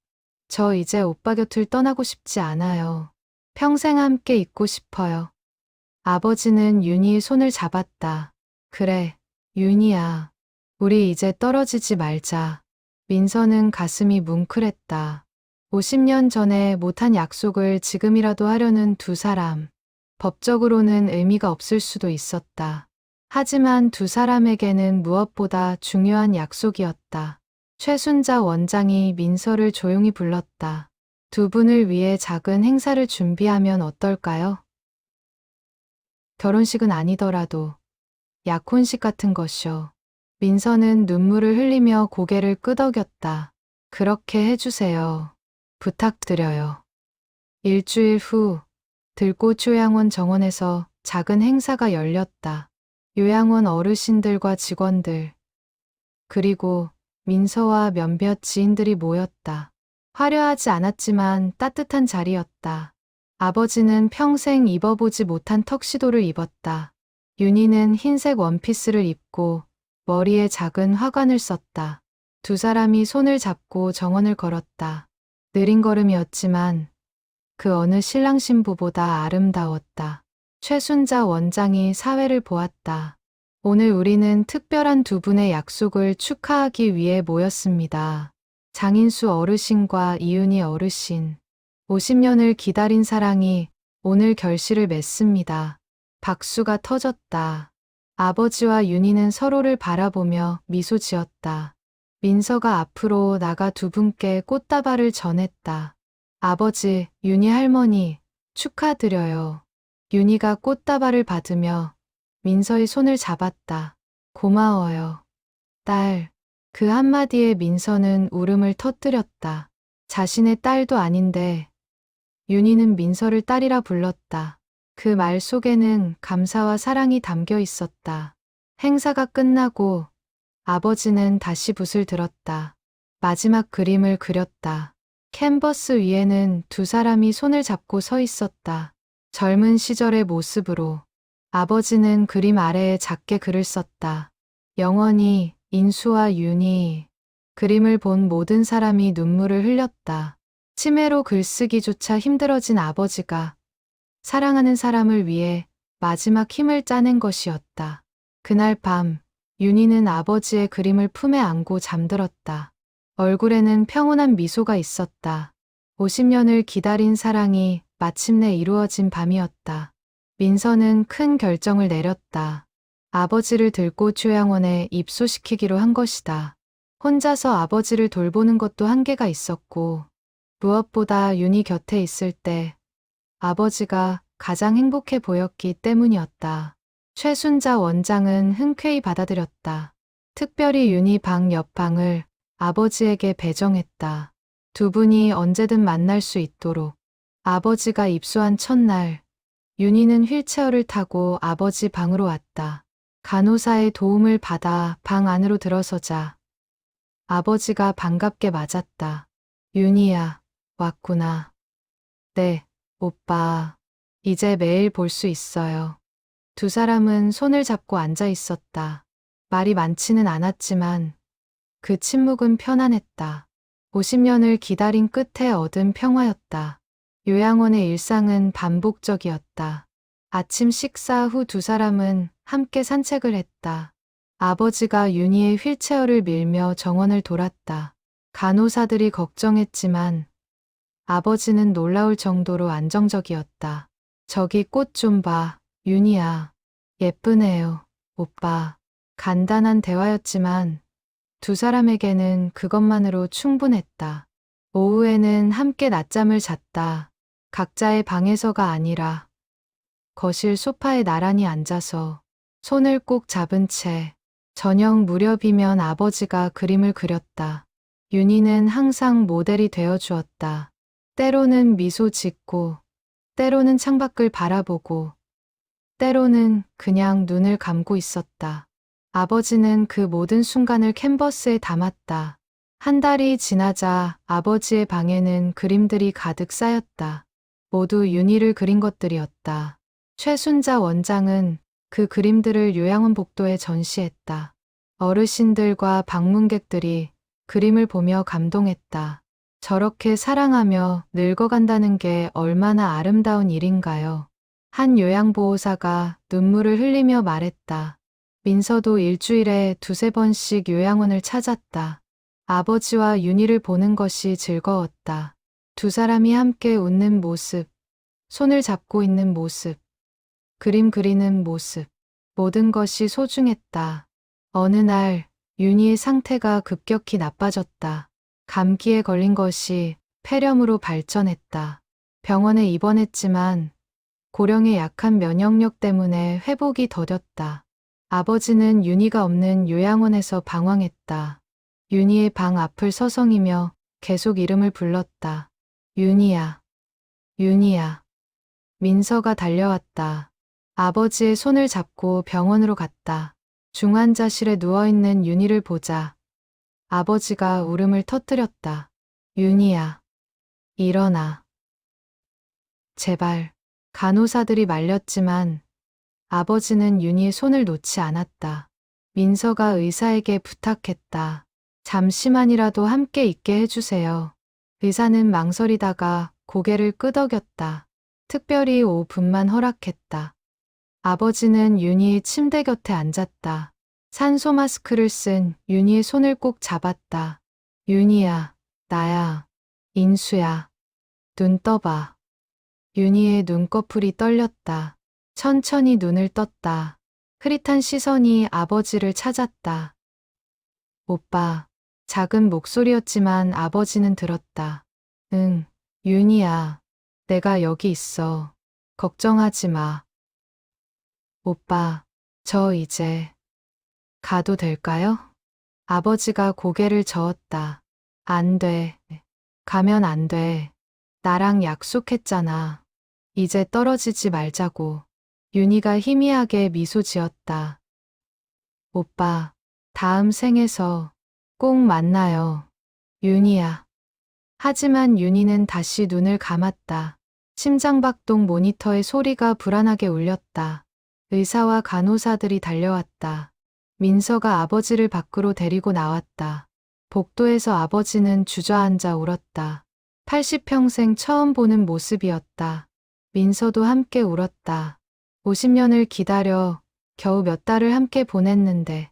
저 이제 오빠 곁을 떠나고 싶지 않아요. 평생 함께 있고 싶어요. 아버지는 윤희의 손을 잡았다. 그래, 윤희야. 우리 이제 떨어지지 말자. 민서는 가슴이 뭉클했다. 50년 전에 못한 약속을 지금이라도 하려는 두 사람. 법적으로는 의미가 없을 수도 있었다. 하지만 두 사람에게는 무엇보다 중요한 약속이었다. 최순자 원장이 민서를 조용히 불렀다. 두 분을 위해 작은 행사를 준비하면 어떨까요? 결혼식은 아니더라도 약혼식 같은 것이요. 민서는 눈물을 흘리며 고개를 끄덕였다. 그렇게 해주세요. 부탁드려요. 일주일 후 들꽃 요양원 정원에서 작은 행사가 열렸다. 요양원 어르신들과 직원들, 그리고 민서와 몇몇 지인들이 모였다. 화려하지 않았지만 따뜻한 자리였다. 아버지는 평생 입어보지 못한 턱시도를 입었다. 윤희는 흰색 원피스를 입고 머리에 작은 화관을 썼다. 두 사람이 손을 잡고 정원을 걸었다. 느린 걸음이었지만 그 어느 신랑 신부보다 아름다웠다. 최순자 원장이 사회를 보았다. 오늘 우리는 특별한 두 분의 약속을 축하하기 위해 모였습니다. 장인수 어르신과 이윤희 어르신. 50년을 기다린 사랑이 오늘 결실을 맺습니다. 박수가 터졌다. 아버지와 윤희는 서로를 바라보며 미소 지었다. 민서가 앞으로 나가 두 분께 꽃다발을 전했다. 아버지, 윤희 할머니, 축하드려요. 윤희가 꽃다발을 받으며 민서의 손을 잡았다. 고마워요. 딸. 그 한마디에 민서는 울음을 터뜨렸다. 자신의 딸도 아닌데 윤희는 민서를 딸이라 불렀다. 그 말 속에는 감사와 사랑이 담겨 있었다. 행사가 끝나고 아버지는 다시 붓을 들었다. 마지막 그림을 그렸다. 캔버스 위에는 두 사람이 손을 잡고 서 있었다. 젊은 시절의 모습으로. 아버지는 그림 아래에 작게 글을 썼다. 영원히 인수와 윤희. 그림을 본 모든 사람이 눈물을 흘렸다. 치매로 글쓰기조차 힘들어진 아버지가 사랑하는 사람을 위해 마지막 힘을 짜낸 것이었다. 그날 밤 윤희는 아버지의 그림을 품에 안고 잠들었다. 얼굴에는 평온한 미소가 있었다. 50년을 기다린 사랑이 마침내 이루어진 밤이었다. 민서는 큰 결정을 내렸다. 아버지를 들꽃 요양원에 입소시키기로 한 것이다. 혼자서 아버지를 돌보는 것도 한계가 있었고 무엇보다 윤희 곁에 있을 때 아버지가 가장 행복해 보였기 때문이었다. 최순자 원장은 흔쾌히 받아들였다. 특별히 윤희 방 옆 방을 아버지에게 배정했다. 두 분이 언제든 만날 수 있도록. 아버지가 입소한 첫날, 윤희는 휠체어를 타고 아버지 방으로 왔다. 간호사의 도움을 받아 방 안으로 들어서자 아버지가 반갑게 맞았다. 윤희야, 왔구나. 네, 오빠. 이제 매일 볼 수 있어요. 두 사람은 손을 잡고 앉아 있었다. 말이 많지는 않았지만 그 침묵은 편안했다. 50년을 기다린 끝에 얻은 평화였다. 요양원의 일상은 반복적이었다. 아침 식사 후 두 사람은 함께 산책을 했다. 아버지가 윤희의 휠체어를 밀며 정원을 돌았다. 간호사들이 걱정했지만 아버지는 놀라울 정도로 안정적이었다. 저기 꽃 좀 봐, 윤희야. 예쁘네요, 오빠. 간단한 대화였지만 두 사람에게는 그것만으로 충분했다. 오후에는 함께 낮잠을 잤다. 각자의 방에서가 아니라 거실 소파에 나란히 앉아서 손을 꼭 잡은 채. 저녁 무렵이면 아버지가 그림을 그렸다. 윤희는 항상 모델이 되어 주었다. 때로는 미소 짓고, 때로는 창밖을 바라보고, 때로는 그냥 눈을 감고 있었다. 아버지는 그 모든 순간을 캔버스에 담았다. 한 달이 지나자 아버지의 방에는 그림들이 가득 쌓였다. 모두 윤희를 그린 것들이었다. 최순자 원장은 그 그림들을 요양원 복도에 전시했다. 어르신들과 방문객들이 그림을 보며 감동했다. 저렇게 사랑하며 늙어간다는 게 얼마나 아름다운 일인가요? 한 요양보호사가 눈물을 흘리며 말했다. 민서도 일주일에 두세 번씩 요양원을 찾았다. 아버지와 윤희를 보는 것이 즐거웠다. 두 사람이 함께 웃는 모습, 손을 잡고 있는 모습, 그림 그리는 모습, 모든 것이 소중했다. 어느 날 윤희의 상태가 급격히 나빠졌다. 감기에 걸린 것이 폐렴으로 발전했다. 병원에 입원했지만 고령의 약한 면역력 때문에 회복이 더뎠다. 아버지는 윤희가 없는 요양원에서 방황했다. 윤희의 방 앞을 서성이며 계속 이름을 불렀다. 윤희야, 윤희야. 민서가 달려왔다. 아버지의 손을 잡고 병원으로 갔다. 중환자실에 누워있는 윤희를 보자 아버지가 울음을 터뜨렸다. 윤희야, 일어나. 제발. 간호사들이 말렸지만 아버지는 윤희의 손을 놓지 않았다. 민서가 의사에게 부탁했다. 잠시만이라도 함께 있게 해주세요. 의사는 망설이다가 고개를 끄덕였다. 특별히 5분만 허락했다. 아버지는 윤희의 침대 곁에 앉았다. 산소 마스크를 쓴 윤희의 손을 꼭 잡았다. 윤희야, 나야, 인수야. 눈 떠봐. 윤희의 눈꺼풀이 떨렸다. 천천히 눈을 떴다. 흐릿한 시선이 아버지를 찾았다. 오빠. 작은 목소리였지만 아버지는 들었다. 응, 윤희야. 내가 여기 있어. 걱정하지 마. 오빠, 저 이제 가도 될까요? 아버지가 고개를 저었다. 안 돼. 가면 안 돼. 나랑 약속했잖아. 이제 떨어지지 말자고. 윤희가 희미하게 미소 지었다. 오빠, 다음 생에서 꼭 만나요. 윤희야. 하지만 윤희는 다시 눈을 감았다. 심장박동 모니터의 소리가 불안하게 울렸다. 의사와 간호사들이 달려왔다. 민서가 아버지를 밖으로 데리고 나왔다. 복도에서 아버지는 주저앉아 울었다. 80평생 처음 보는 모습이었다. 민서도 함께 울었다. 50년을 기다려 겨우 몇 달을 함께 보냈는데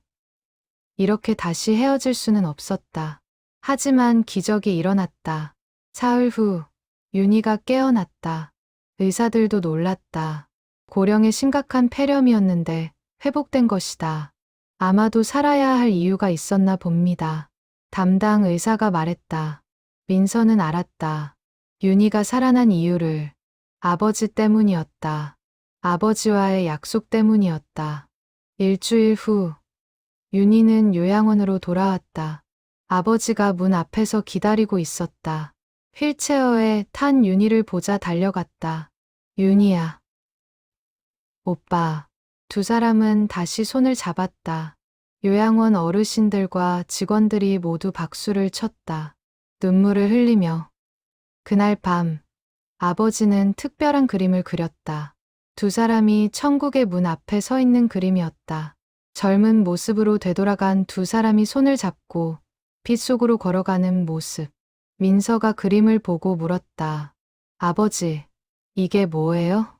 이렇게 다시 헤어질 수는 없었다. 하지만 기적이 일어났다. 사흘 후 윤희가 깨어났다. 의사들도 놀랐다. 고령의 심각한 폐렴이었는데 회복된 것이다. 아마도 살아야 할 이유가 있었나 봅니다. 담당 의사가 말했다. 민서는 알았다. 윤희가 살아난 이유를. 아버지 때문이었다. 아버지와의 약속 때문이었다. 일주일 후 윤희는 요양원으로 돌아왔다. 아버지가 문 앞에서 기다리고 있었다. 휠체어에 탄 윤희를 보자 달려갔다. 윤희야. 오빠. 두 사람은 다시 손을 잡았다. 요양원 어르신들과 직원들이 모두 박수를 쳤다. 눈물을 흘리며. 그날 밤 아버지는 특별한 그림을 그렸다. 두 사람이 천국의 문 앞에 서 있는 그림이었다. 젊은 모습으로 되돌아간 두 사람이 손을 잡고 빛 속으로 걸어가는 모습. 민서가 그림을 보고 물었다. 아버지, 이게 뭐예요?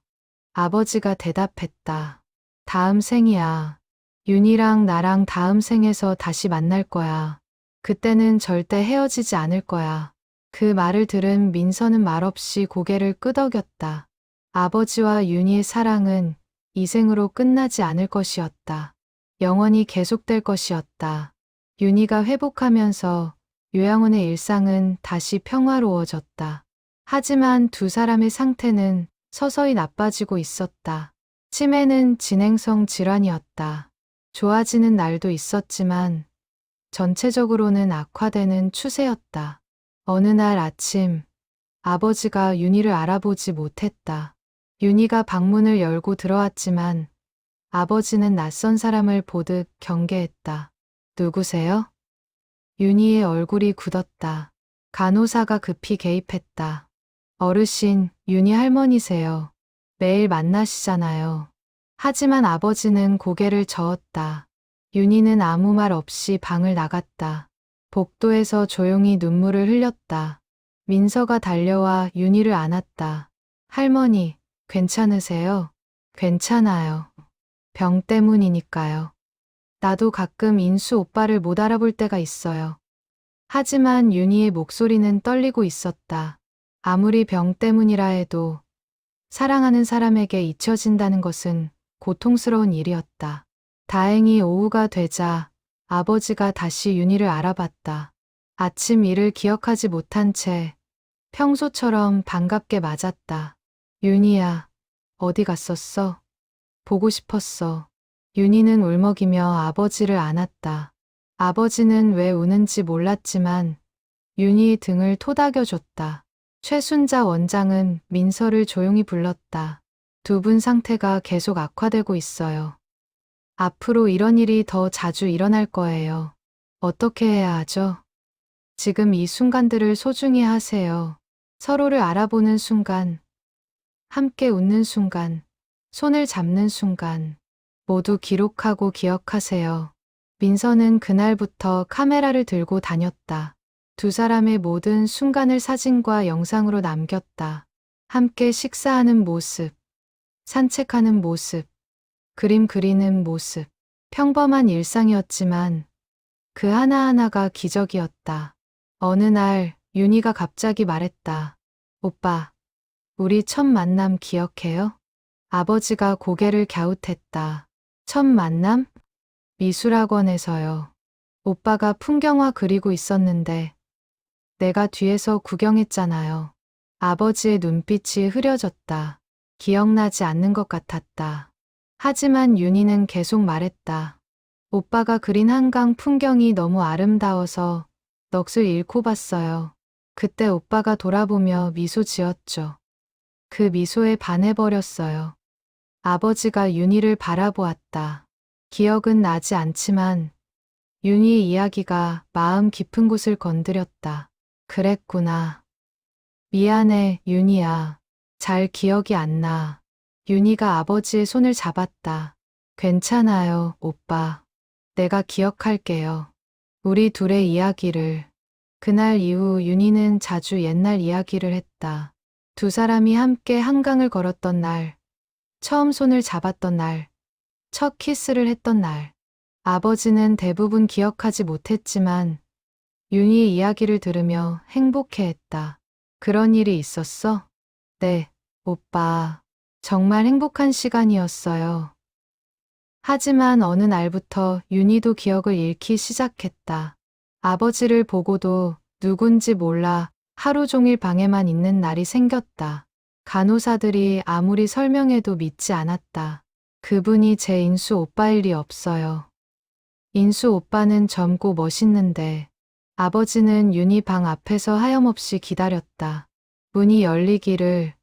아버지가 대답했다. 다음 생이야. 윤희랑 나랑 다음 생에서 다시 만날 거야. 그때는 절대 헤어지지 않을 거야. 그 말을 들은 민서는 말없이 고개를 끄덕였다. 아버지와 윤희의 사랑은 이 생으로 끝나지 않을 것이었다. 영원히 계속될 것이었다. 윤희가 회복하면서 요양원의 일상은 다시 평화로워졌다. 하지만 두 사람의 상태는 서서히 나빠지고 있었다. 치매는 진행성 질환이었다. 좋아지는 날도 있었지만 전체적으로는 악화되는 추세였다. 어느 날 아침 아버지가 윤희를 알아보지 못했다. 윤희가 방문을 열고 들어왔지만 아버지는 낯선 사람을 보듯 경계했다. 누구세요? 윤희의 얼굴이 굳었다. 간호사가 급히 개입했다. 어르신, 윤희 할머니세요. 매일 만나시잖아요. 하지만 아버지는 고개를 저었다. 윤희는 아무 말 없이 방을 나갔다. 복도에서 조용히 눈물을 흘렸다. 민서가 달려와 윤희를 안았다. 할머니, 괜찮으세요? 괜찮아요. 병 때문이니까요. 나도 가끔 인수 오빠를 못 알아볼 때가 있어요. 하지만 윤희의 목소리는 떨리고 있었다. 아무리 병 때문이라 해도 사랑하는 사람에게 잊혀진다는 것은 고통스러운 일이었다. 다행히 오후가 되자 아버지가 다시 윤희를 알아봤다. 아침 일을 기억하지 못한 채 평소처럼 반갑게 맞았다. 윤희야, 어디 갔었어? 보고 싶었어. 윤희는 울먹이며 아버지를 안았다. 아버지는 왜 우는지 몰랐지만 윤희의 등을 토닥여줬다. 최순자 원장은 민서를 조용히 불렀다. 두 분 상태가 계속 악화되고 있어요. 앞으로 이런 일이 더 자주 일어날 거예요. 어떻게 해야 하죠? 지금 이 순간들을 소중히 하세요. 서로를 알아보는 순간, 함께 웃는 순간, 손을 잡는 순간, 모두 기록하고 기억하세요. 민서는 그날부터 카메라를 들고 다녔다. 두 사람의 모든 순간을 사진과 영상으로 남겼다. 함께 식사하는 모습, 산책하는 모습, 그림 그리는 모습. 평범한 일상이었지만 그 하나하나가 기적이었다. 어느 날 윤희가 갑자기 말했다. 오빠, 우리 첫 만남 기억해요? 아버지가 고개를 갸웃했다. 첫 만남? 미술학원에서요. 오빠가 풍경화 그리고 있었는데 내가 뒤에서 구경했잖아요. 아버지의 눈빛이 흐려졌다. 기억나지 않는 것 같았다. 하지만 윤희는 계속 말했다. 오빠가 그린 한강 풍경이 너무 아름다워서 넋을 잃고 봤어요. 그때 오빠가 돌아보며 미소 지었죠. 그 미소에 반해버렸어요. 아버지가 윤희를 바라보았다. 기억은 나지 않지만 윤희의 이야기가 마음 깊은 곳을 건드렸다. 그랬구나. 미안해, 윤희야. 잘 기억이 안 나. 윤희가 아버지의 손을 잡았다. 괜찮아요, 오빠. 내가 기억할게요. 우리 둘의 이야기를. 그날 이후 윤희는 자주 옛날 이야기를 했다. 두 사람이 함께 한강을 걸었던 날, 처음 손을 잡았던 날, 첫 키스를 했던 날. 아버지는 대부분 기억하지 못했지만 윤희의 이야기를 들으며 행복해했다. 그런 일이 있었어? 네, 오빠. 정말 행복한 시간이었어요. 하지만 어느 날부터 윤희도 기억을 잃기 시작했다. 아버지를 보고도 누군지 몰라 하루 종일 방에만 있는 날이 생겼다. 간호사들이 아무리 설명해도 믿지 않았다. 그분이 제 인수 오빠일 리 없어요. 인수 오빠는 젊고 멋있는데 아버지는 윤희 방 앞에서 하염없이 기다렸다. 문이 열리기를,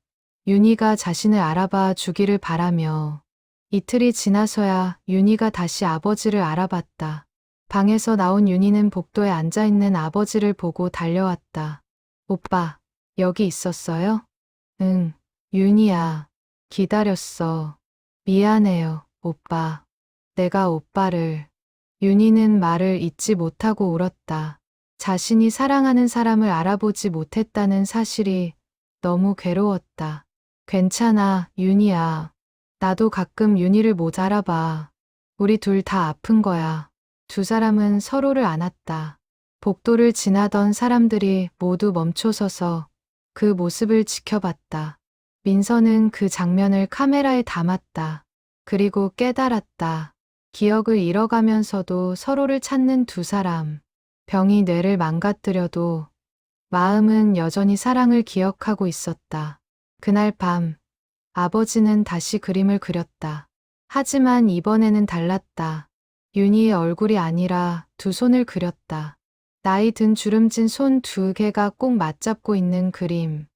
윤희가 자신을 알아봐 주기를 바라며 이틀이 지나서야 윤희가 다시 아버지를 알아봤다. 방에서 나온 윤희는 복도에 앉아있는 아버지를 보고 달려왔다. 오빠, 여기 있었어요? 응, 윤희야. 기다렸어. 미안해요, 오빠. 내가 오빠를. 윤희는 말을 잇지 못하고 울었다. 자신이 사랑하는 사람을 알아보지 못했다는 사실이 너무 괴로웠다. 괜찮아, 윤희야. 나도 가끔 윤희를 못 알아봐. 우리 둘 다 아픈 거야. 두 사람은 서로를 안았다. 복도를 지나던 사람들이 모두 멈춰서서 그 모습을 지켜봤다. 민서는 그 장면을 카메라에 담았다. 그리고 깨달았다. 기억을 잃어가면서도 서로를 찾는 두 사람. 병이 뇌를 망가뜨려도 마음은 여전히 사랑을 기억하고 있었다. 그날 밤, 아버지는 다시 그림을 그렸다. 하지만 이번에는 달랐다. 윤희의 얼굴이 아니라 두 손을 그렸다. 나이 든 주름진 손 두 개가 꼭 맞잡고 있는 그림.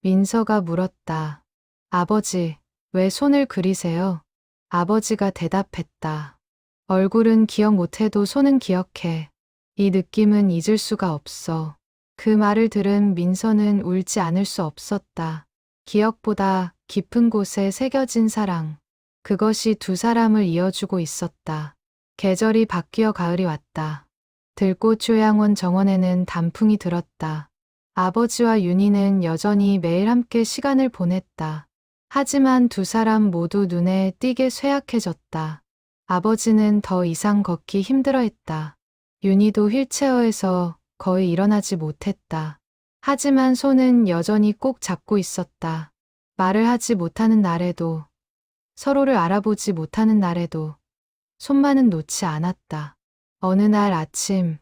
민서가 물었다. 아버지, 왜 손을 그리세요? 아버지가 대답했다. 얼굴은 기억 못해도 손은 기억해. 이 느낌은 잊을 수가 없어. 그 말을 들은 민서는 울지 않을 수 없었다. 기억보다 깊은 곳에 새겨진 사랑. 그것이 두 사람을 이어주고 있었다. 계절이 바뀌어 가을이 왔다. 들꽃 요양원 정원에는 단풍이 들었다. 아버지와 윤희는 여전히 매일 함께 시간을 보냈다. 하지만 두 사람 모두 눈에 띄게 쇠약해졌다. 아버지는 더 이상 걷기 힘들어했다. 윤희도 휠체어에서 거의 일어나지 못했다. 하지만 손은 여전히 꼭 잡고 있었다. 말을 하지 못하는 날에도, 서로를 알아보지 못하는 날에도 손만은 놓지 않았다. 어느 날 아침,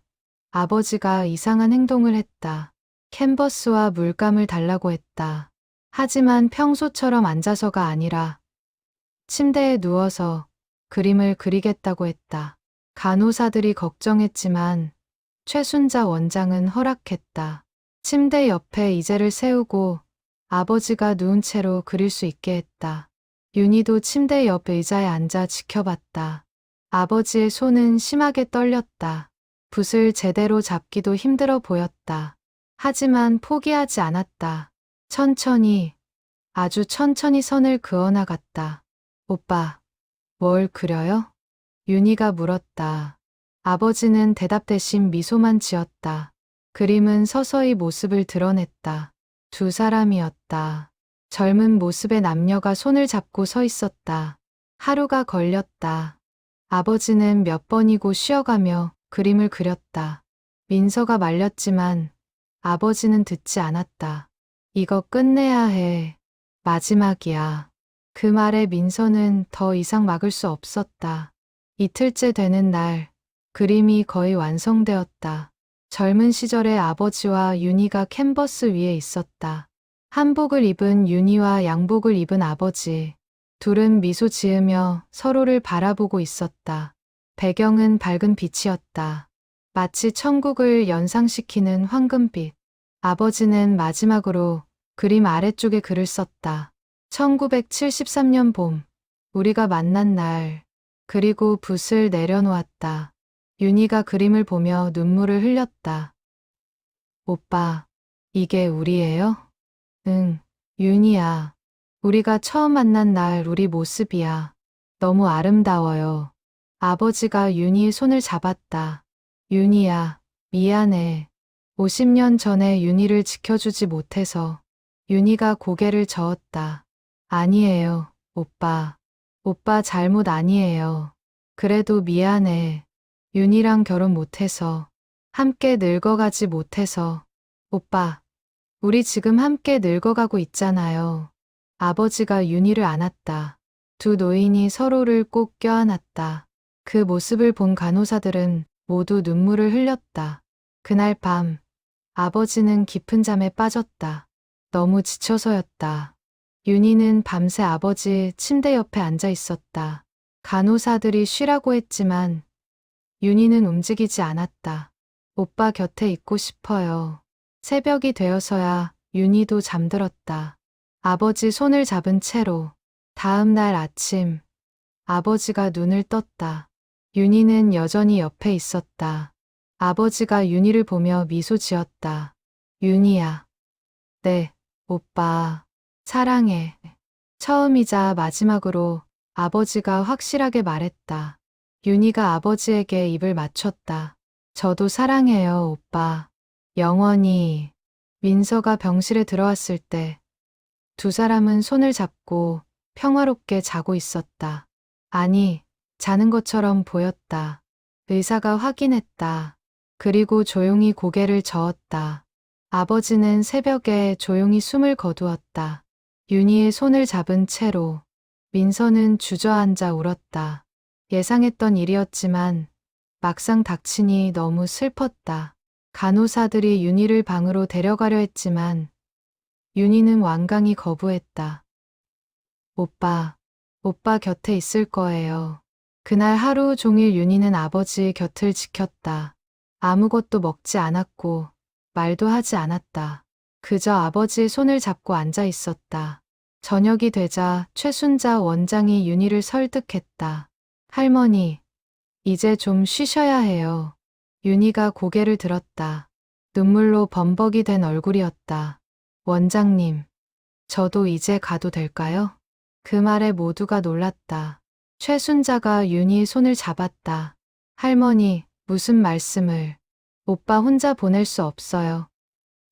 아버지가 이상한 행동을 했다. 캔버스와 물감을 달라고 했다. 하지만 평소처럼 앉아서가 아니라 침대에 누워서 그림을 그리겠다고 했다. 간호사들이 걱정했지만 최순자 원장은 허락했다. 침대 옆에 이젤을 세우고 아버지가 누운 채로 그릴 수 있게 했다. 윤희도 침대 옆 의자에 앉아 지켜봤다. 아버지의 손은 심하게 떨렸다. 붓을 제대로 잡기도 힘들어 보였다. 하지만 포기하지 않았다. 천천히, 아주 천천히 선을 그어나갔다. 오빠, 뭘 그려요? 윤희가 물었다. 아버지는 대답 대신 미소만 지었다. 그림은 서서히 모습을 드러냈다. 두 사람이었다. 젊은 모습의 남녀가 손을 잡고 서 있었다. 하루가 걸렸다. 아버지는 몇 번이고 쉬어가며 그림을 그렸다. 민서가 말렸지만 아버지는 듣지 않았다. 이거 끝내야 해. 마지막이야. 그 말에 민서는 더 이상 막을 수 없었다. 이틀째 되는 날, 그림이 거의 완성되었다. 젊은 시절의 아버지와 윤희가 캔버스 위에 있었다. 한복을 입은 윤희와 양복을 입은 아버지. 둘은 미소 지으며 서로를 바라보고 있었다. 배경은 밝은 빛이었다. 마치 천국을 연상시키는 황금빛. 아버지는 마지막으로 그림 아래쪽에 글을 썼다. 1973년 봄, 우리가 만난 날. 그리고 붓을 내려놓았다. 윤희가 그림을 보며 눈물을 흘렸다. 오빠, 이게 우리예요? 응, 윤희야. 우리가 처음 만난 날 우리 모습이야. 너무 아름다워요. 아버지가 윤희의 손을 잡았다. 윤희야, 미안해. 50년 전에 윤희를 지켜주지 못해서. 윤희가 고개를 저었다. 아니에요, 오빠. 오빠 잘못 아니에요. 그래도 미안해. 윤희랑 결혼 못해서. 함께 늙어가지 못해서. 오빠, 우리 지금 함께 늙어가고 있잖아요. 아버지가 윤희를 안았다. 두 노인이 서로를 꼭 껴안았다. 그 모습을 본 간호사들은 모두 눈물을 흘렸다. 그날 밤, 아버지는 깊은 잠에 빠졌다. 너무 지쳐서였다. 윤희는 밤새 아버지 침대 옆에 앉아 있었다. 간호사들이 쉬라고 했지만 윤희는 움직이지 않았다. 오빠 곁에 있고 싶어요. 새벽이 되어서야 윤희도 잠들었다. 아버지 손을 잡은 채로. 다음 날 아침, 아버지가 눈을 떴다. 윤희는 여전히 옆에 있었다. 아버지가 윤희를 보며 미소 지었다. 윤희야. 네, 오빠. 사랑해. 처음이자 마지막으로 아버지가 확실하게 말했다. 윤희가 아버지에게 입을 맞췄다. 저도 사랑해요, 오빠. 영원히. 민서가 병실에 들어왔을 때 두 사람은 손을 잡고 평화롭게 자고 있었다. 아니, 자는 것처럼 보였다. 의사가 확인했다. 그리고 조용히 고개를 저었다. 아버지는 새벽에 조용히 숨을 거두었다. 윤희의 손을 잡은 채로. 민서는 주저앉아 울었다. 예상했던 일이었지만 막상 닥치니 너무 슬펐다. 간호사들이 윤희를 방으로 데려가려 했지만 윤희는 완강히 거부했다. 오빠, 오빠 곁에 있을 거예요. 그날 하루 종일 윤희는 아버지의 곁을 지켰다. 아무것도 먹지 않았고 말도 하지 않았다. 그저 아버지의 손을 잡고 앉아 있었다. 저녁이 되자 최순자 원장이 윤희를 설득했다. 할머니, 이제 좀 쉬셔야 해요. 윤희가 고개를 들었다. 눈물로 범벅이 된 얼굴이었다. 원장님, 저도 이제 가도 될까요? 그 말에 모두가 놀랐다. 최순자가 윤희의 손을 잡았다. 할머니, 무슨 말씀을. 오빠 혼자 보낼 수 없어요.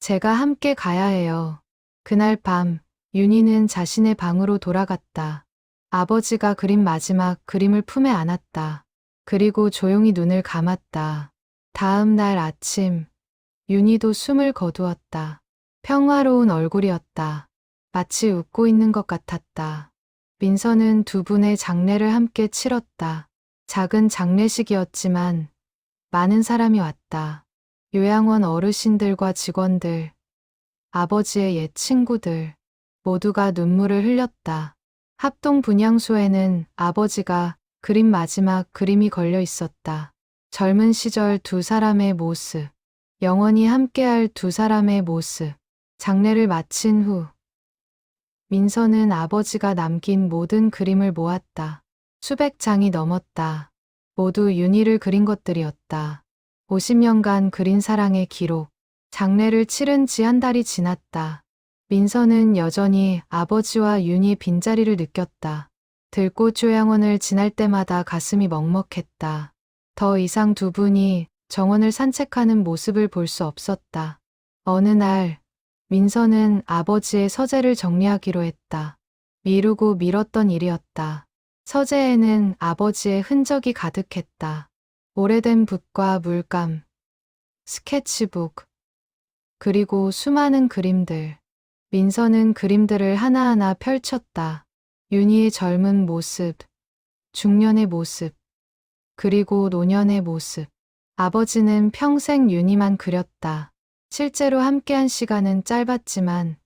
제가 함께 가야 해요. 그날 밤, 윤희는 자신의 방으로 돌아갔다. 아버지가 그린 마지막 그림을 품에 안았다. 그리고 조용히 눈을 감았다. 다음 날 아침, 윤희도 숨을 거두었다. 평화로운 얼굴이었다. 마치 웃고 있는 것 같았다. 민서는 두 분의 장례를 함께 치렀다. 작은 장례식이었지만 많은 사람이 왔다. 요양원 어르신들과 직원들, 아버지의 옛 친구들, 모두가 눈물을 흘렸다. 합동 분향소에는 아버지가 그린 마지막 그림이 걸려 있었다. 젊은 시절 두 사람의 모습, 영원히 함께할 두 사람의 모습. 장례를 마친 후 민서는 아버지가 남긴 모든 그림을 모았다. 수백 장이 넘었다. 모두 윤희를 그린 것들이었다. 50년간 그린 사랑의 기록. 장례를 치른 지 한 달이 지났다. 민서는 여전히 아버지와 윤희의 빈자리를 느꼈다. 들꽃 요양원을 지날 때마다 가슴이 먹먹했다. 더 이상 두 분이 정원을 산책하는 모습을 볼 수 없었다. 어느 날 민서는 아버지의 서재를 정리하기로 했다. 미루고 미뤘던 일이었다. 서재에는 아버지의 흔적이 가득했다. 오래된 붓과 물감, 스케치북, 그리고 수많은 그림들. 민서는 그림들을 하나하나 펼쳤다. 윤희의 젊은 모습, 중년의 모습, 그리고 노년의 모습. 아버지는 평생 윤희만 그렸다. 실제로 함께한 시간은 짧았지만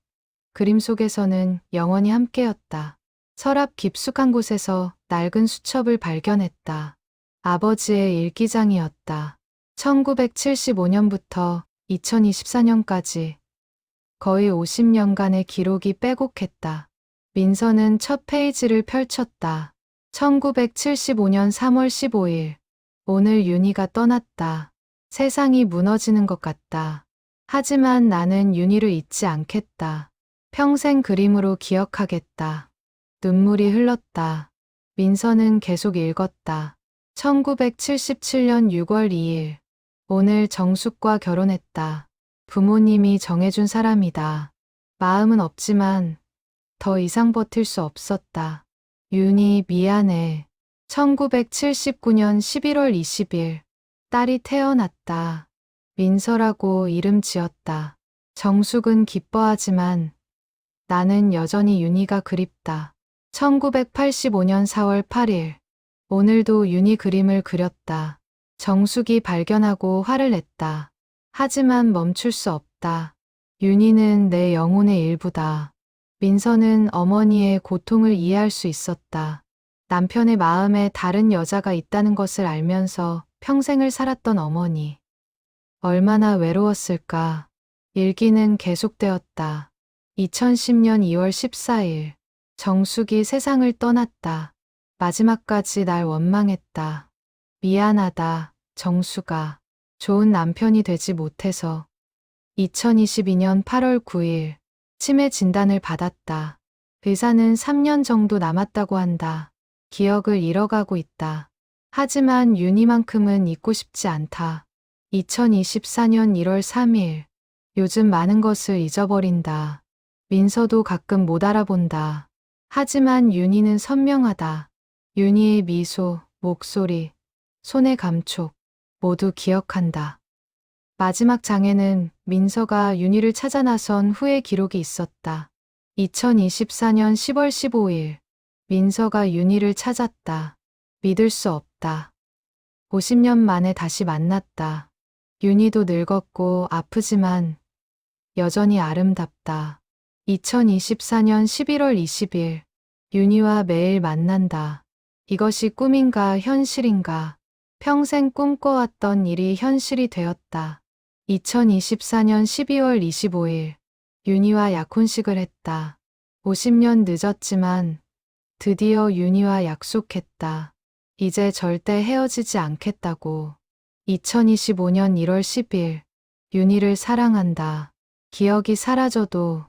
그림 속에서는 영원히 함께였다. 서랍 깊숙한 곳에서 낡은 수첩을 발견했다. 아버지의 일기장이었다. 1975년부터 2024년까지 거의 50년간의 기록이 빼곡했다. 민서는 첫 페이지를 펼쳤다. 1975년 3월 15일. 오늘 윤희가 떠났다. 세상이 무너지는 것 같다. 하지만 나는 윤희를 잊지 않겠다. 평생 그림으로 기억하겠다. 눈물이 흘렀다. 민서는 계속 읽었다. 1977년 6월 2일. 오늘 정숙과 결혼했다. 부모님이 정해준 사람이다. 마음은 없지만 더 이상 버틸 수 없었다. 윤희 미안해. 1979년 11월 20일. 딸이 태어났다. 민서라고 이름 지었다. 정숙은 기뻐하지만 나는 여전히 윤희가 그립다. 1985년 4월 8일. 오늘도 윤희 그림을 그렸다. 정숙이 발견하고 화를 냈다. 하지만 멈출 수 없다. 윤희는 내 영혼의 일부다. 민서는 어머니의 고통을 이해할 수 있었다. 남편의 마음에 다른 여자가 있다는 것을 알면서 평생을 살았던 어머니. 얼마나 외로웠을까. 일기는 계속되었다. 2010년 2월 14일. 정숙이 세상을 떠났다. 마지막까지 날 원망했다. 미안하다, 정숙아. 좋은 남편이 되지 못해서. 2022년 8월 9일. 치매 진단을 받았다. 의사는 3년 정도 남았다고 한다. 기억을 잃어가고 있다. 하지만 윤희만큼은 잊고 싶지 않다. 2024년 1월 3일. 요즘 많은 것을 잊어버린다. 민서도 가끔 못 알아본다. 하지만 윤희는 선명하다. 윤희의 미소, 목소리, 손의 감촉 모두 기억한다. 마지막 장에는 민서가 윤희를 찾아 나선 후의 기록이 있었다. 2024년 10월 15일. 민서가 윤희를 찾았다. 믿을 수 없다. 50년 만에 다시 만났다. 윤희도 늙었고 아프지만 여전히 아름답다. 2024년 11월 20일. 윤희와 매일 만난다. 이것이 꿈인가 현실인가. 평생 꿈꿔왔던 일이 현실이 되었다. 2024년 12월 25일. 윤희와 약혼식을 했다. 50년 늦었지만 드디어 윤희와 약속했다. 이제 절대 헤어지지 않겠다고. 2025년 1월 10일. 윤희를 사랑한다. 기억이 사라져도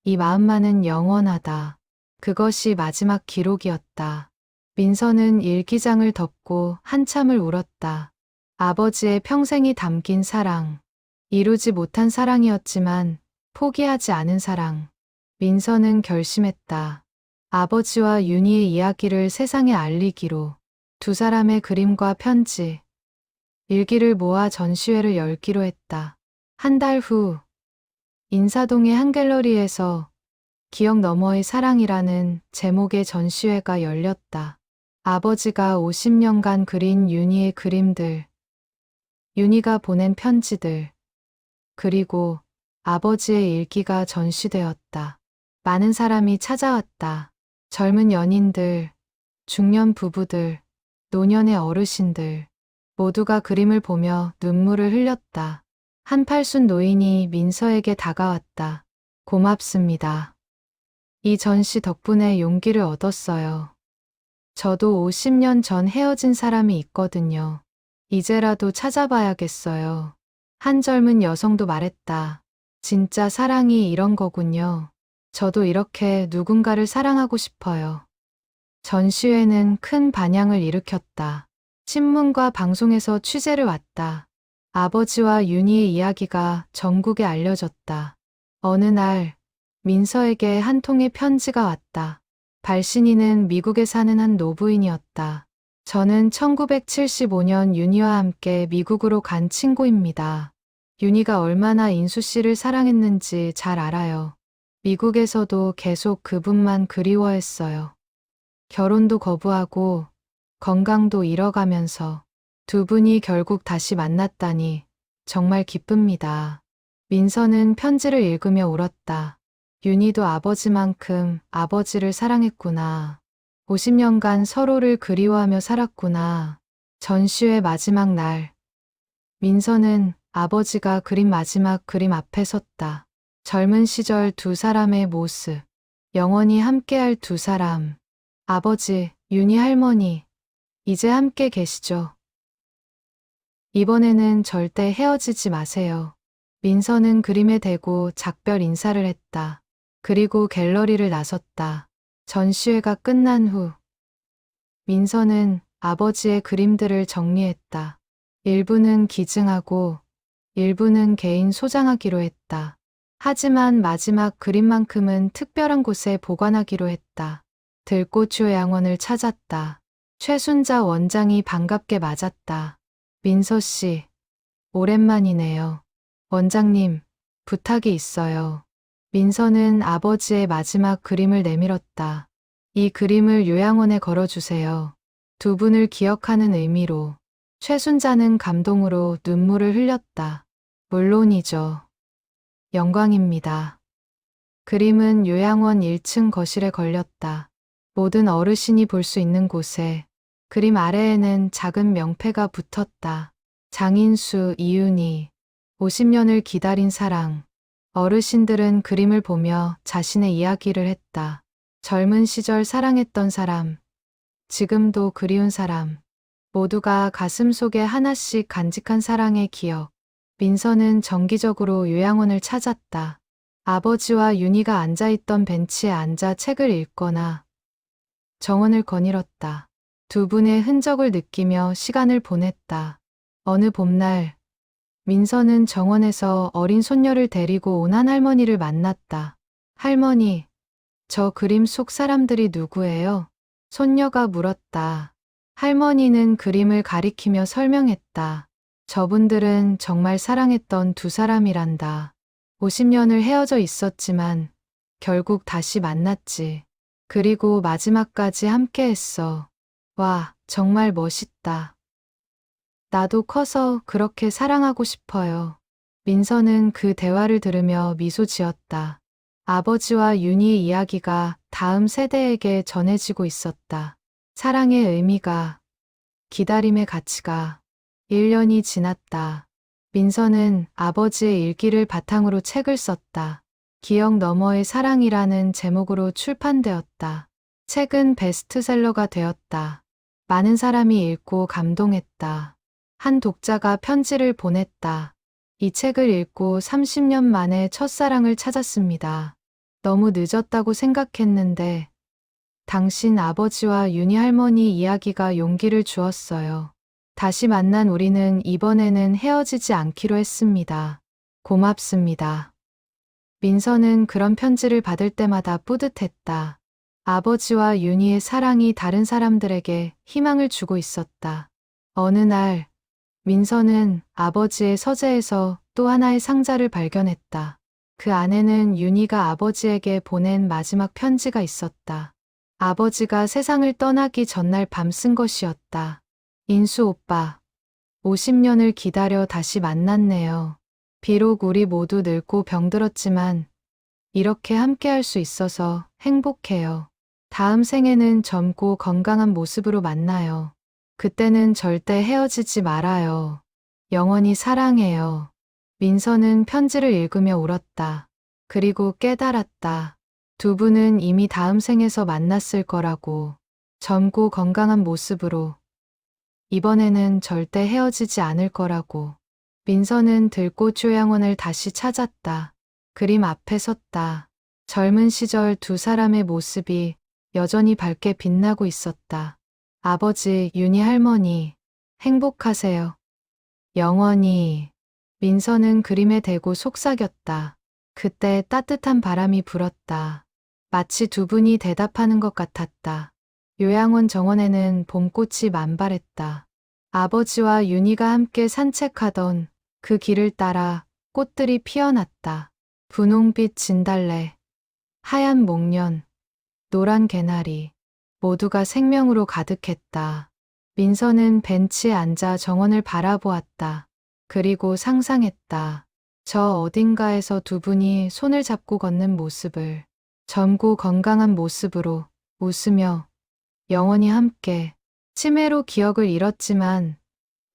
이 마음만은 영원하다. 그것이 마지막 기록이었다. 민서는 일기장을 덮고 한참을 울었다. 아버지의 평생이 담긴 사랑. 이루지 못한 사랑이었지만 포기하지 않은 사랑. 민서는 결심했다. 아버지와 윤희의 이야기를 세상에 알리기로. 두 사람의 그림과 편지, 일기를 모아 전시회를 열기로 했다. 한 달 후 인사동의 한 갤러리에서 기억 너머의 사랑이라는 제목의 전시회가 열렸다. 아버지가 50년간 그린 윤희의 그림들, 윤희가 보낸 편지들, 그리고 아버지의 일기가 전시되었다. 많은 사람이 찾아왔다. 젊은 연인들, 중년 부부들, 노년의 어르신들, 모두가 그림을 보며 눈물을 흘렸다. 한팔순 노인이 민서에게 다가왔다. 고맙습니다. 이 전시 덕분에 용기를 얻었어요. 저도 50년 전 헤어진 사람이 있거든요. 이제라도 찾아봐야겠어요. 한 젊은 여성도 말했다. 진짜 사랑이 이런 거군요. 저도 이렇게 누군가를 사랑하고 싶어요. 전시회는 큰 반향을 일으켰다. 신문과 방송에서 취재를 왔다. 아버지와 윤희의 이야기가 전국에 알려졌다. 어느 날 민서에게 한 통의 편지가 왔다. 발신인은 미국에 사는 한 노부인이었다. 저는 1975년 윤희와 함께 미국으로 간 친구입니다. 윤희가 얼마나 인수 씨를 사랑했는지 잘 알아요. 미국에서도 계속 그분만 그리워했어요. 결혼도 거부하고 건강도 잃어가면서 두 분이 결국 다시 만났다니 정말 기쁩니다. 민서는 편지를 읽으며 울었다. 윤희도 아버지만큼 아버지를 사랑했구나. 50년간 서로를 그리워하며 살았구나. 전시회 마지막 날. 민서는 아버지가 그린 마지막 그림 앞에 섰다. 젊은 시절 두 사람의 모습. 영원히 함께할 두 사람. 아버지, 윤희 할머니. 이제 함께 계시죠? 이번에는 절대 헤어지지 마세요. 민서는 그림에 대고 작별 인사를 했다. 그리고 갤러리를 나섰다. 전시회가 끝난 후 민서는 아버지의 그림들을 정리했다. 일부는 기증하고 일부는 개인 소장하기로 했다. 하지만 마지막 그림만큼은 특별한 곳에 보관하기로 했다. 들꽃 요양원을 찾았다. 최순자 원장이 반갑게 맞았다. 민서 씨, 오랜만이네요. 원장님, 부탁이 있어요. 민서는 아버지의 마지막 그림을 내밀었다. 이 그림을 요양원에 걸어주세요. 두 분을 기억하는 의미로. 최순자는 감동으로 눈물을 흘렸다. 물론이죠. 영광입니다. 그림은 요양원 1층 거실에 걸렸다. 모든 어르신이 볼 수 있는 곳에. 그림 아래에는 작은 명패가 붙었다. 장인수 이윤희. 50년을 기다린 사랑. 어르신들은 그림을 보며 자신의 이야기를 했다. 젊은 시절 사랑했던 사람, 지금도 그리운 사람, 모두가 가슴속에 하나씩 간직한 사랑의 기억. 민서는 정기적으로 요양원을 찾았다. 아버지와 윤희가 앉아있던 벤치에 앉아 책을 읽거나 정원을 거닐었다. 두 분의 흔적을 느끼며 시간을 보냈다. 어느 봄날, 민서는 정원에서 어린 손녀를 데리고 온 한 할머니를 만났다. 할머니, 저 그림 속 사람들이 누구예요? 손녀가 물었다. 할머니는 그림을 가리키며 설명했다. 저분들은 정말 사랑했던 두 사람이란다. 50년을 헤어져 있었지만 결국 다시 만났지. 그리고 마지막까지 함께 했어. 와, 정말 멋있다. 나도 커서 그렇게 사랑하고 싶어요. 민서는 그 대화를 들으며 미소 지었다. 아버지와 윤희의 이야기가 다음 세대에게 전해지고 있었다. 사랑의 의미가, 기다림의 가치가. 1년이 지났다. 민서는 아버지의 일기를 바탕으로 책을 썼다. 기억 너머의 사랑이라는 제목으로 출판되었다. 책은 베스트셀러가 되었다. 많은 사람이 읽고 감동했다. 한 독자가 편지를 보냈다. 이 책을 읽고 30년 만에 첫사랑을 찾았습니다. 너무 늦었다고 생각했는데 당신 아버지와 윤희 할머니 이야기가 용기를 주었어요. 다시 만난 우리는 이번에는 헤어지지 않기로 했습니다. 고맙습니다. 민서는 그런 편지를 받을 때마다 뿌듯했다. 아버지와 윤희의 사랑이 다른 사람들에게 희망을 주고 있었다. 어느 날 민서는 아버지의 서재에서 또 하나의 상자를 발견했다. 그 안에는 윤희가 아버지에게 보낸 마지막 편지가 있었다. 아버지가 세상을 떠나기 전날 밤 쓴 것이었다. 인수 오빠, 50년을 기다려 다시 만났네요. 비록 우리 모두 늙고 병들었지만 이렇게 함께할 수 있어서 행복해요. 다음 생에는 젊고 건강한 모습으로 만나요. 그때는 절대 헤어지지 말아요. 영원히 사랑해요. 민서는 편지를 읽으며 울었다. 그리고 깨달았다. 두 분은 이미 다음 생에서 만났을 거라고. 젊고 건강한 모습으로. 이번에는 절대 헤어지지 않을 거라고. 민서는 들꽃 요양원을 다시 찾았다. 그림 앞에 섰다. 젊은 시절 두 사람의 모습이 여전히 밝게 빛나고 있었다. 아버지, 윤희 할머니, 행복하세요. 영원히. 민서는 그림에 대고 속삭였다. 그때 따뜻한 바람이 불었다. 마치 두 분이 대답하는 것 같았다. 요양원 정원에는 봄꽃이 만발했다. 아버지와 윤희가 함께 산책하던 그 길을 따라 꽃들이 피어났다. 분홍빛 진달래, 하얀 목련, 노란 개나리, 모두가 생명으로 가득했다. 민서는 벤치에 앉아 정원을 바라보았다. 그리고 상상했다. 저 어딘가에서 두 분이 손을 잡고 걷는 모습을, 젊고 건강한 모습으로 웃으며 영원히 함께. 치매로 기억을 잃었지만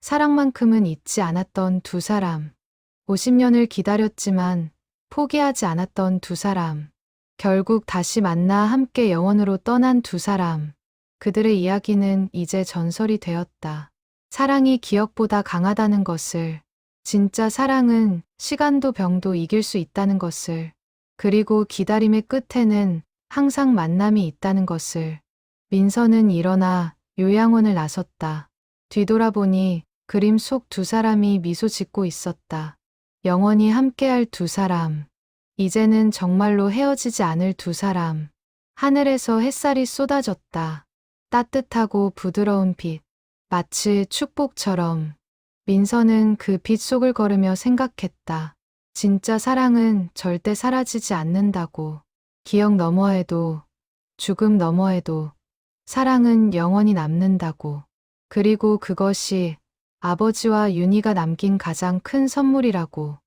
사랑만큼은 잊지 않았던 두 사람. 50년을 기다렸지만 포기하지 않았던 두 사람. 결국 다시 만나 함께 영원으로 떠난 두 사람. 그들의 이야기는 이제 전설이 되었다. 사랑이 기억보다 강하다는 것을, 진짜 사랑은 시간도 병도 이길 수 있다는 것을, 그리고 기다림의 끝에는 항상 만남이 있다는 것을. 민서는 일어나 요양원을 나섰다. 뒤돌아보니 그림 속 두 사람이 미소 짓고 있었다. 영원히 함께할 두 사람. 이제는 정말로 헤어지지 않을 두 사람. 하늘에서 햇살이 쏟아졌다. 따뜻하고 부드러운 빛. 마치 축복처럼. 민서는 그 빛 속을 걸으며 생각했다. 진짜 사랑은 절대 사라지지 않는다고. 기억 너머에도, 죽음 너머에도 사랑은 영원히 남는다고. 그리고 그것이 아버지와 윤희가 남긴 가장 큰 선물이라고.